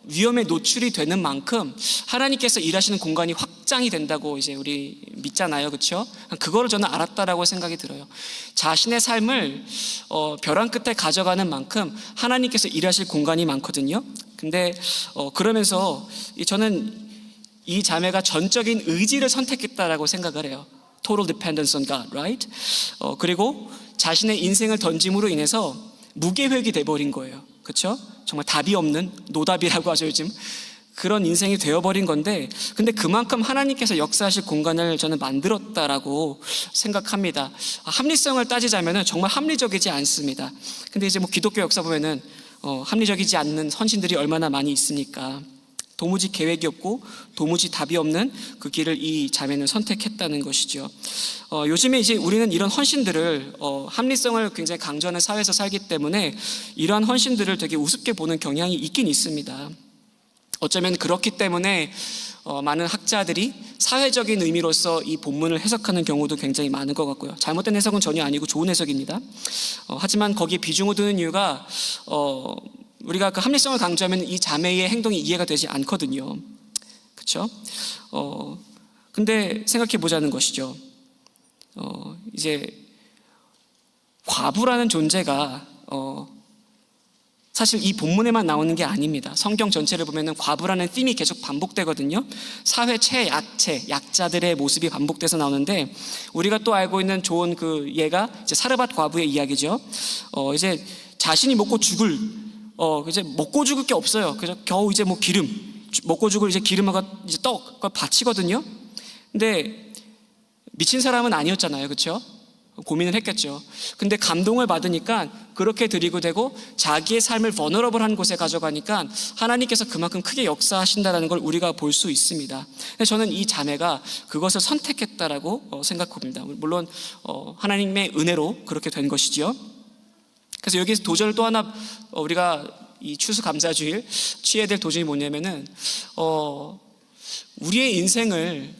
위험에 노출이 되는 만큼 하나님께서 일하시는 공간이 확장이 된다고 이제 우리 믿잖아요, 그렇죠? 그거를 저는 알았다라고 생각이 들어요. 자신의 삶을 벼랑 끝에 가져가는 만큼 하나님께서 일하실 공간이 많거든요. 근데 그러면서 저는 이 자매가 전적인 의지를 선택했다라고 생각을 해요. Total dependence on God, right? 그리고 자신의 인생을 던짐으로 인해서 무계획이 돼버린 거예요. 그렇죠? 정말 답이 없는 노답이라고 하죠, 요즘. 그런 인생이 되어버린 건데, 근데 그만큼 하나님께서 역사하실 공간을 저는 만들었다라고 생각합니다. 합리성을 따지자면 정말 합리적이지 않습니다. 근데 이제 뭐 기독교 역사 보면은 합리적이지 않는 선신들이 얼마나 많이 있습니까? 도무지 계획이 없고 도무지 답이 없는 그 길을 이 자매는 선택했다는 것이죠. 요즘에 이제 우리는 이런 헌신들을 합리성을 굉장히 강조하는 사회에서 살기 때문에 이러한 헌신들을 되게 우습게 보는 경향이 있긴 있습니다. 어쩌면 그렇기 때문에 많은 학자들이 사회적인 의미로서 이 본문을 해석하는 경우도 굉장히 많은 것 같고요. 잘못된 해석은 전혀 아니고 좋은 해석입니다. 하지만 거기에 비중을 두는 이유가 우리가 그 합리성을 강조하면 이 자매의 행동이 이해가 되지 않거든요. 그렇죠? 근데 생각해 보자는 것이죠. 이제 과부라는 존재가 사실 이 본문에만 나오는 게 아닙니다. 성경 전체를 보면은 과부라는 팀이 계속 반복되거든요. 사회 최약체, 약자들의 모습이 반복돼서 나오는데, 우리가 또 알고 있는 좋은 그 예가 이제 사르밧 과부의 이야기죠. 이제 자신이 먹고 죽을 이제 먹고 죽을 게 없어요. 그래서 겨우 이제 뭐 기름, 먹고 죽을 이제 기름하고 이제 떡, 그걸 바치거든요. 근데 미친 사람은 아니었잖아요, 그렇죠? 고민을 했겠죠. 근데 감동을 받으니까 그렇게 드리고 되고 자기의 삶을 vulnerable한 곳에 가져가니까 하나님께서 그만큼 크게 역사하신다는 걸 우리가 볼 수 있습니다. 근데 저는 이 자매가 그것을 선택했다라고 생각합니다. 물론 하나님의 은혜로 그렇게 된 것이지요. 그래서 여기서 도전을 또 하나 우리가 이 추수감사주일 취해야 될 도전이 뭐냐면은 우리의 인생을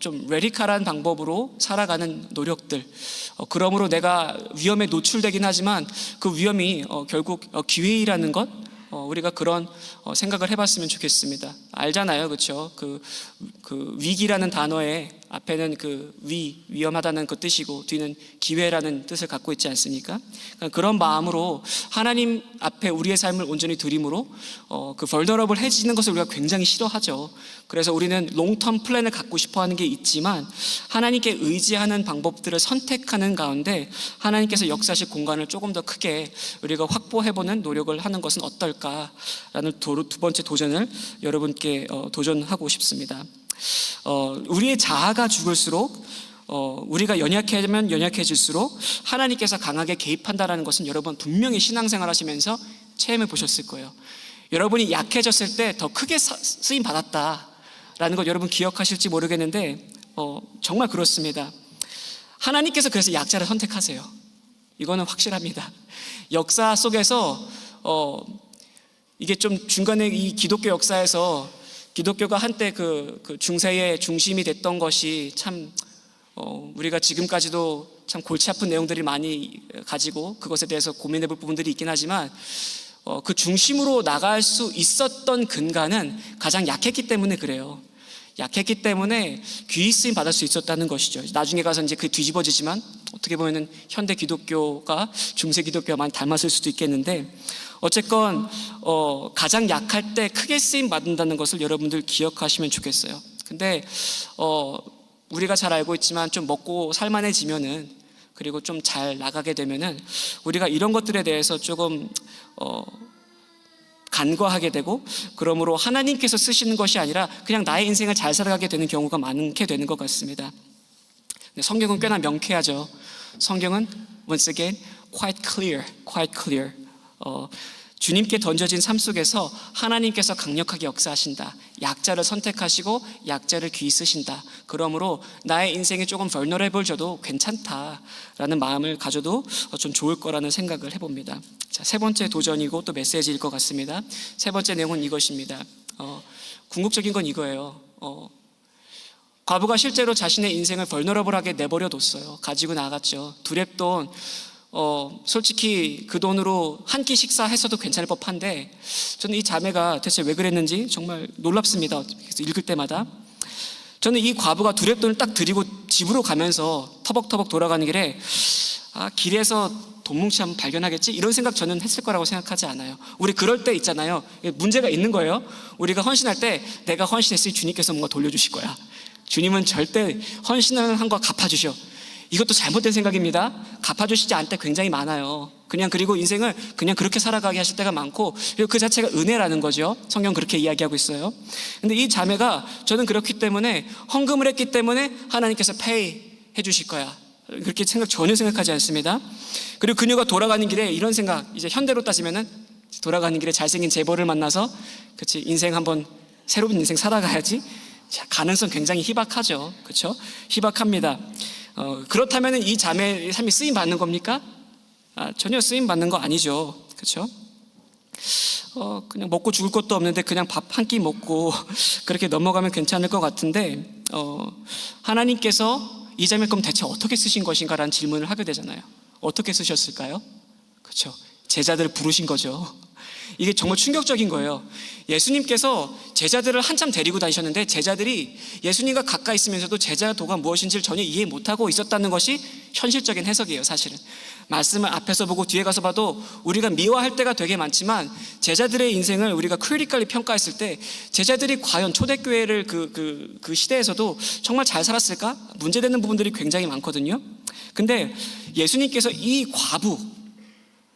좀 레디칼한 방법으로 살아가는 노력들, 그러므로 내가 위험에 노출되긴 하지만 그 위험이 결국 기회이라는 것, 우리가 그런 생각을 해봤으면 좋겠습니다. 알잖아요, 그렇죠? 그 위기라는 단어의 앞에는 그 위험하다는 그 뜻이고 뒤는 기회라는 뜻을 갖고 있지 않습니까? 그런 마음으로 하나님 앞에 우리의 삶을 온전히 드림으로 그 vulnerable해지는 것을 우리가 굉장히 싫어하죠. 그래서 우리는 롱텀 플랜을 갖고 싶어하는 게 있지만 하나님께 의지하는 방법들을 선택하는 가운데 하나님께서 역사하실 공간을 조금 더 크게 우리가 확보해보는 노력을 하는 것은 어떨까라는 두 번째 도전을 여러분께 도전하고 싶습니다. 우리의 자아가 죽을수록 우리가 연약해지면 연약해질수록 하나님께서 강하게 개입한다는 것은 여러분 분명히 신앙생활 하시면서 체험해 보셨을 거예요. 여러분이 약해졌을 때 더 크게 쓰임 받았다라는 것 여러분 기억하실지 모르겠는데 정말 그렇습니다. 하나님께서 그래서 약자를 선택하세요. 이거는 확실합니다. 역사 속에서 이게 좀 중간에 이 기독교 역사에서 기독교가 한때 그 중세의 중심이 됐던 것이 참 우리가 지금까지도 참 골치 아픈 내용들이 많이 가지고 그것에 대해서 고민해 볼 부분들이 있긴 하지만 그 중심으로 나갈 수 있었던 근간은 가장 약했기 때문에 그래요. 약했기 때문에 귀히 쓰임 받을 수 있었다는 것이죠. 나중에 가서 이제 그 뒤집어지지만 어떻게 보면은 현대 기독교가 중세 기독교와 많이 닮았을 수도 있겠는데 어쨌건 가장 약할 때 크게 쓰임 받는다는 것을 여러분들 기억하시면 좋겠어요. 근데 우리가 잘 알고 있지만 좀 먹고 살만해지면은 그리고 좀 잘 나가게 되면은 우리가 이런 것들에 대해서 조금 간과하게 되고 그러므로 하나님께서 쓰시는 것이 아니라 그냥 나의 인생을 잘 살아가게 되는 경우가 많게 되는 것 같습니다. 성경은 꽤나 명쾌하죠. 성경은 once again, quite clear. 주님께 던져진 삶 속에서 하나님께서 강력하게 역사하신다. 약자를 선택하시고 약자를 귀히 쓰신다. 그러므로 나의 인생이 조금 vulnerable져도 괜찮다라는 마음을 가져도 좀 좋을 거라는 생각을 해봅니다. 자, 세 번째 도전이고 또 메시지일 것 같습니다. 세 번째 내용은 이것입니다. 궁극적인 건 이거예요. 과부가 실제로 자신의 인생을 vulnerable하게 내버려뒀어요. 가지고 나갔죠. 두렙돈, 솔직히 그 돈으로 한 끼 식사했어도 괜찮을 법한데, 저는 이 자매가 대체 왜 그랬는지 정말 놀랍습니다. 그래서 읽을 때마다 저는 이 과부가 두렙돈을 딱 드리고 집으로 가면서 터벅터벅 돌아가는 길에 길에서 돈 뭉치 한번 발견하겠지? 이런 생각 저는 했을 거라고 생각하지 않아요. 우리 그럴 때 있잖아요. 문제가 있는 거예요. 우리가 헌신할 때 내가 헌신했으니 주님께서 뭔가 돌려주실 거야. 주님은 절대 헌신을 한 거 갚아주셔. 이것도 잘못된 생각입니다. 갚아주시지 않을 때 굉장히 많아요. 그리고 인생을 그냥 그렇게 살아가게 하실 때가 많고, 그리고 그 자체가 은혜라는 거죠. 성경 그렇게 이야기하고 있어요. 근데 이 자매가, 저는 그렇기 때문에 헌금을 했기 때문에 하나님께서 페이 해주실 거야, 그렇게 전혀 생각하지 않습니다. 그리고 그녀가 돌아가는 길에 이런 생각, 이제 현대로 따지면은 돌아가는 길에 잘생긴 재벌을 만나서 그치, 인생 한번 새로운 인생 살아가야지. 가능성 굉장히 희박하죠. 그렇죠? 희박합니다. 그렇다면 이 자매의 삶이 쓰임 받는 겁니까? 전혀 쓰임 받는 거 아니죠. 그렇죠? 그냥 먹고 죽을 것도 없는데 그냥 밥 한 끼 먹고 그렇게 넘어가면 괜찮을 것 같은데, 하나님께서 이 자매 그럼 대체 어떻게 쓰신 것인가라는 질문을 하게 되잖아요. 어떻게 쓰셨을까요? 그렇죠? 제자들을 부르신 거죠. 이게 정말 충격적인 거예요. 예수님께서 제자들을 한참 데리고 다니셨는데 제자들이 예수님과 가까이 있으면서도 제자도가 무엇인지를 전혀 이해 못하고 있었다는 것이 현실적인 해석이에요. 사실은 말씀을 앞에서 보고 뒤에 가서 봐도 우리가 미워할 때가 되게 많지만, 제자들의 인생을 우리가 크리티컬리 평가했을 때 제자들이 과연 초대교회를 그 시대에서도 정말 잘 살았을까? 문제되는 부분들이 굉장히 많거든요. 근데 예수님께서 이 과부,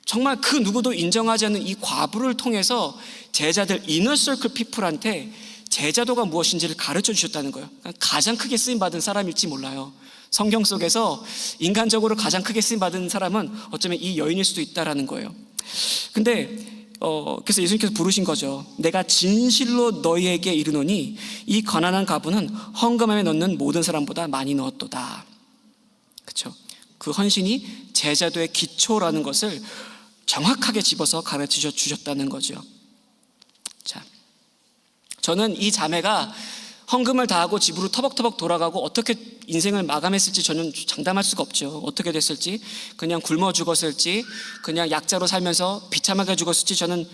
정말 그 누구도 인정하지 않는 이 과부를 통해서 제자들, 이너서클 피플한테 제자도가 무엇인지를 가르쳐 주셨다는 거예요. 가장 크게 쓰임받은 사람일지 몰라요. 성경 속에서 인간적으로 가장 크게 쓰임받은 사람은 어쩌면 이 여인일 수도 있다라는 거예요. 근데 그래서 예수님께서 부르신 거죠. 내가 진실로 너희에게 이르노니 이 가난한 과부는 헌금함에 넣는 모든 사람보다 많이 넣었도다. 그렇죠? 그 헌신이 제자도의 기초라는 것을 정확하게 집어서 가르쳐 주셨다는 거죠. 자, 저는 이 자매가 헌금을 다하고 집으로 터벅터벅 돌아가고 어떻게 인생을 마감했을지 저는 장담할 수가 없죠. 어떻게 됐을지, 그냥 굶어 죽었을지, 그냥 약자로 살면서 비참하게 죽었을지 저는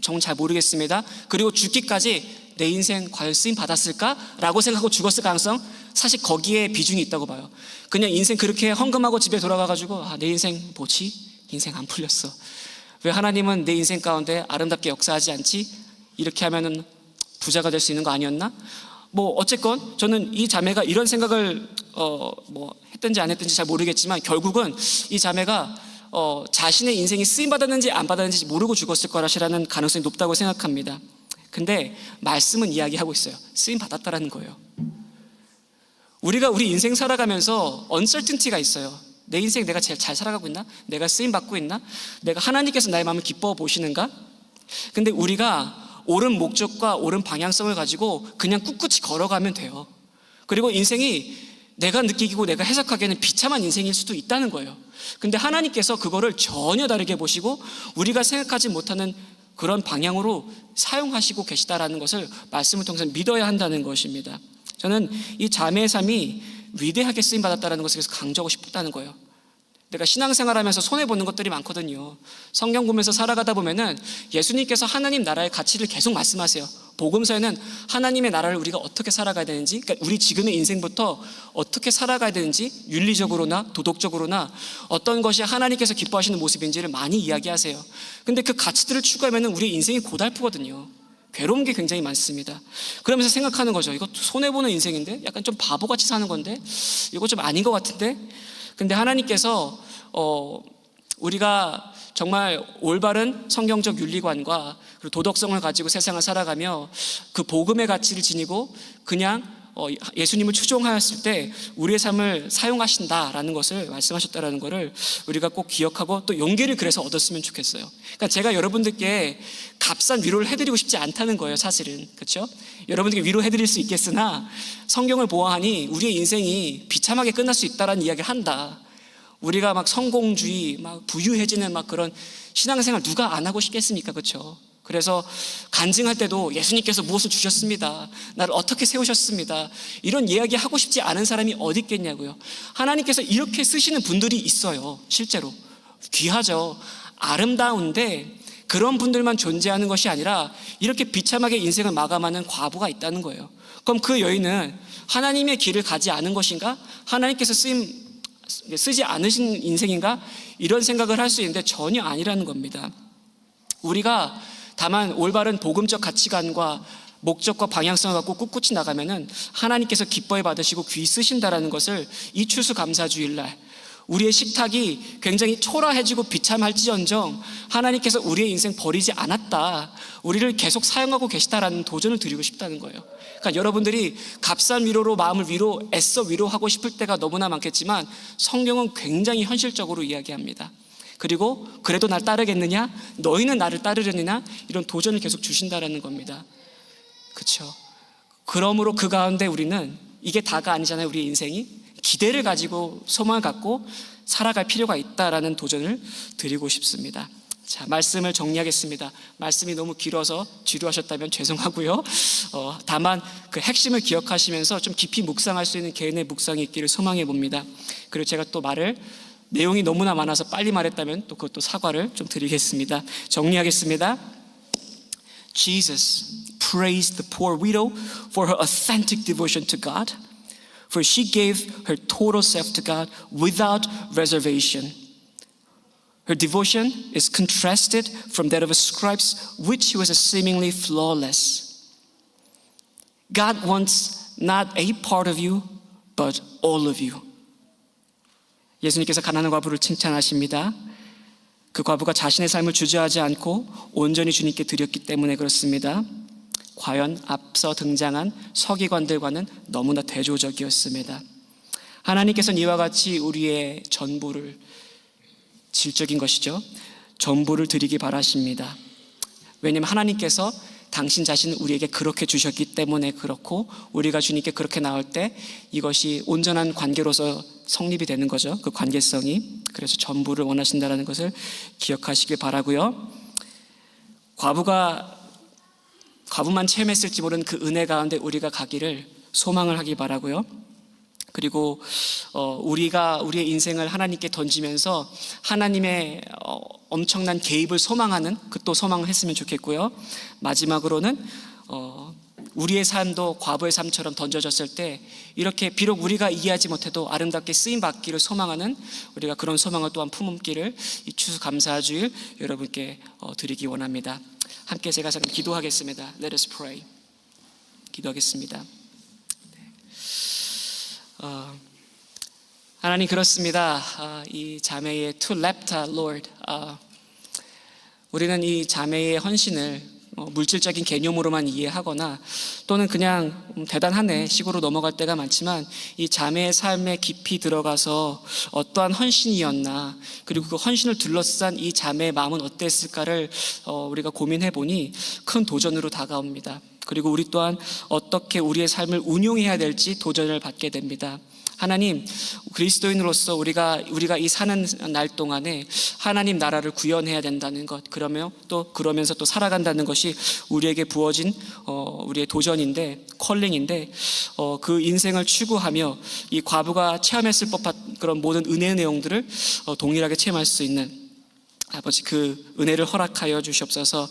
정말 잘 모르겠습니다. 그리고 죽기까지 내 인생 과연 쓰임 받았을까? 라고 생각하고 죽었을 가능성, 사실 거기에 비중이 있다고 봐요. 그냥 인생 그렇게 헌금하고 집에 돌아가가지고 내 인생 뭐지? 인생 안 풀렸어. 왜 하나님은 내 인생 가운데 아름답게 역사하지 않지? 이렇게 하면은 부자가 될 수 있는 거 아니었나? 어쨌건 저는 이 자매가 이런 생각을 했든지 안 했든지 잘 모르겠지만, 결국은 이 자매가 자신의 인생이 쓰임 받았는지 안 받았는지 모르고 죽었을 거라는 가능성이 높다고 생각합니다. 근데 말씀은 이야기하고 있어요. 쓰임 받았다라는 거예요. 우리가 우리 인생 살아가면서 uncertainty가 있어요. 내 인생 내가 제일 잘 살아가고 있나? 내가 쓰임 받고 있나? 내가 하나님께서 나의 마음을 기뻐 보시는가? 근데 우리가 옳은 목적과 옳은 방향성을 가지고 그냥 꿋꿋이 걸어가면 돼요. 그리고 인생이 내가 느끼고 내가 해석하기에는 비참한 인생일 수도 있다는 거예요. 근데 하나님께서 그거를 전혀 다르게 보시고 우리가 생각하지 못하는 그런 방향으로 사용하시고 계시다라는 것을 말씀을 통해서 믿어야 한다는 것입니다. 저는 이 자매의 삶이 위대하게 쓰임받았다는 것을 계속 강조하고 싶다는 거예요. 내가 신앙생활하면서 손해보는 것들이 많거든요. 성경 보면서 살아가다 보면은 예수님께서 하나님 나라의 가치를 계속 말씀하세요. 복음서에는 하나님의 나라를 우리가 어떻게 살아가야 되는지, 그러니까 우리 지금의 인생부터 어떻게 살아가야 되는지, 윤리적으로나 도덕적으로나 어떤 것이 하나님께서 기뻐하시는 모습인지를 많이 이야기하세요. 근데 그 가치들을 추구하면은 우리 인생이 고달프거든요. 괴로운 게 굉장히 많습니다. 그러면서 생각하는 거죠. 이거 손해보는 인생인데? 약간 좀 바보같이 사는 건데? 이거 좀 아닌 것 같은데? 근데 하나님께서 우리가 정말 올바른 성경적 윤리관과 그리고 도덕성을 가지고 세상을 살아가며 그 복음의 가치를 지니고 그냥 예수님을 추종하였을 때 우리의 삶을 사용하신다라는 것을 말씀하셨다라는 것을 우리가 꼭 기억하고 또 용기를 그래서 얻었으면 좋겠어요. 그러니까 제가 여러분들께 값싼 위로를 해드리고 싶지 않다는 거예요, 사실은. 그렇죠? 여러분들께 위로해드릴 수 있겠으나 성경을 보아하니 우리의 인생이 비참하게 끝날 수 있다라는 이야기를 한다. 우리가 막 성공주의, 막 부유해지는 막 그런 신앙생활 누가 안 하고 싶겠습니까? 그렇죠? 그래서 간증할 때도 예수님께서 무엇을 주셨습니다. 나를 어떻게 세우셨습니다. 이런 이야기 하고 싶지 않은 사람이 어디 있겠냐고요. 하나님께서 이렇게 쓰시는 분들이 있어요. 실제로 귀하죠. 아름다운데 그런 분들만 존재하는 것이 아니라 이렇게 비참하게 인생을 마감하는 과부가 있다는 거예요. 그럼 그 여인은 하나님의 길을 가지 않은 것인가? 하나님께서 쓰지 않으신 인생인가? 이런 생각을 할 수 있는데 전혀 아니라는 겁니다. 우리가 다만 올바른 복음적 가치관과 목적과 방향성을 갖고 꿋꿋이 나가면은 하나님께서 기뻐해 받으시고 귀 쓰신다라는 것을 이 추수감사주일날 우리의 식탁이 굉장히 초라해지고 비참할지언정 하나님께서 우리의 인생 버리지 않았다, 우리를 계속 사용하고 계시다라는 도전을 드리고 싶다는 거예요. 그러니까 여러분들이 값싼 위로로 마음을 애써 위로하고 싶을 때가 너무나 많겠지만 성경은 굉장히 현실적으로 이야기합니다. 그리고 그래도 날 따르겠느냐? 너희는 나를 따르려느냐? 이런 도전을 계속 주신다라는 겁니다. 그렇죠? 그러므로 그 가운데 우리는 이게 다가 아니잖아요. 우리의 인생이 기대를 가지고 소망을 갖고 살아갈 필요가 있다라는 도전을 드리고 싶습니다. 자, 말씀을 정리하겠습니다. 말씀이 너무 길어서 지루하셨다면 죄송하고요. 다만 그 핵심을 기억하시면서 좀 깊이 묵상할 수 있는 개인의 묵상이 있기를 소망해 봅니다. 그리고 제가 또 내용이 너무나 많아서 빨리 말했다면 또 그것도 사과를 좀 드리겠습니다. 정리하겠습니다. Jesus praised the poor widow for her authentic devotion to God, for she gave her total self to God without reservation. Her devotion is contrasted from that of a scribe's, which was seemingly flawless. God wants not a part of you, but all of you. 예수님께서 가난한 과부를 칭찬하십니다. 그 과부가 자신의 삶을 주저하지 않고 온전히 주님께 드렸기 때문에 그렇습니다. 과연 앞서 등장한 서기관들과는 너무나 대조적이었습니다. 하나님께서는 이와 같이 우리의 전부를, 질적인 것이죠, 전부를 드리기 바라십니다. 왜냐하면 하나님께서 당신 자신을 우리에게 그렇게 주셨기 때문에 그렇고, 우리가 주님께 그렇게 나올 때 이것이 온전한 관계로서 성립이 되는 거죠. 그 관계성이. 그래서 전부를 원하신다는 것을 기억하시길 바라고요. 과부만 체험했을지 모르는 그 은혜 가운데 우리가 가기를 소망을 하기 바라고요. 그리고 우리가 우리의 인생을 하나님께 던지면서 하나님의 엄청난 개입을 소망하는 그 또 소망을 했으면 좋겠고요. 마지막으로는 우리의 삶도 과부의 삶처럼 던져졌을 때 이렇게 비록 우리가 이해하지 못해도 아름답게 쓰임 받기를 소망하는, 우리가 그런 소망을 또한 품기를 이 추수감사주일 여러분께 드리기 원합니다. 함께 제가 잠깐 기도하겠습니다. Let us pray. 기도하겠습니다. 하나님, 그렇습니다. 이 자매의 to lepta, Lord. 우리는 이 자매의 헌신을 물질적인 개념으로만 이해하거나 또는 그냥 대단하네 식으로 넘어갈 때가 많지만, 이 자매의 삶에 깊이 들어가서 어떠한 헌신이었나, 그리고 그 헌신을 둘러싼 이 자매의 마음은 어땠을까를 우리가 고민해 보니 큰 도전으로 다가옵니다. 그리고 우리 또한 어떻게 우리의 삶을 운용해야 될지 도전을 받게 됩니다. 하나님, 그리스도인으로서 우리가 이 사는 날 동안에 하나님 나라를 구현해야 된다는 것, 그러면서 또 살아간다는 것이 우리에게 부어진 우리의 도전인데, 컬링인데, 그 인생을 추구하며 이 과부가 체험했을 법한 그런 모든 은혜의 내용들을 동일하게 체험할 수 있는 아버지, 그 은혜를 허락하여 주시옵소서.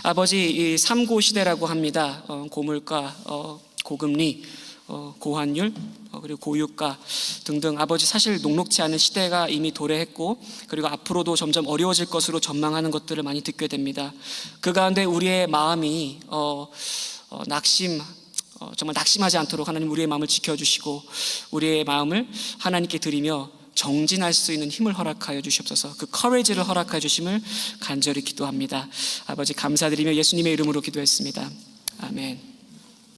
아버지, 이 삼고 시대라고 합니다. 고물가, 고금리, 고환율, 그리고 고유가 등등, 아버지, 사실 녹록지 않은 시대가 이미 도래했고, 그리고 앞으로도 점점 어려워질 것으로 전망하는 것들을 많이 듣게 됩니다. 그 가운데 우리의 마음이 정말 낙심하지 않도록 하나님 우리의 마음을 지켜주시고, 우리의 마음을 하나님께 드리며 정진할 수 있는 힘을 허락하여 주시옵소서. 그 커리지를 허락하여 주심을 간절히 기도합니다. 아버지, 감사드리며 예수님의 이름으로 기도했습니다. 아멘.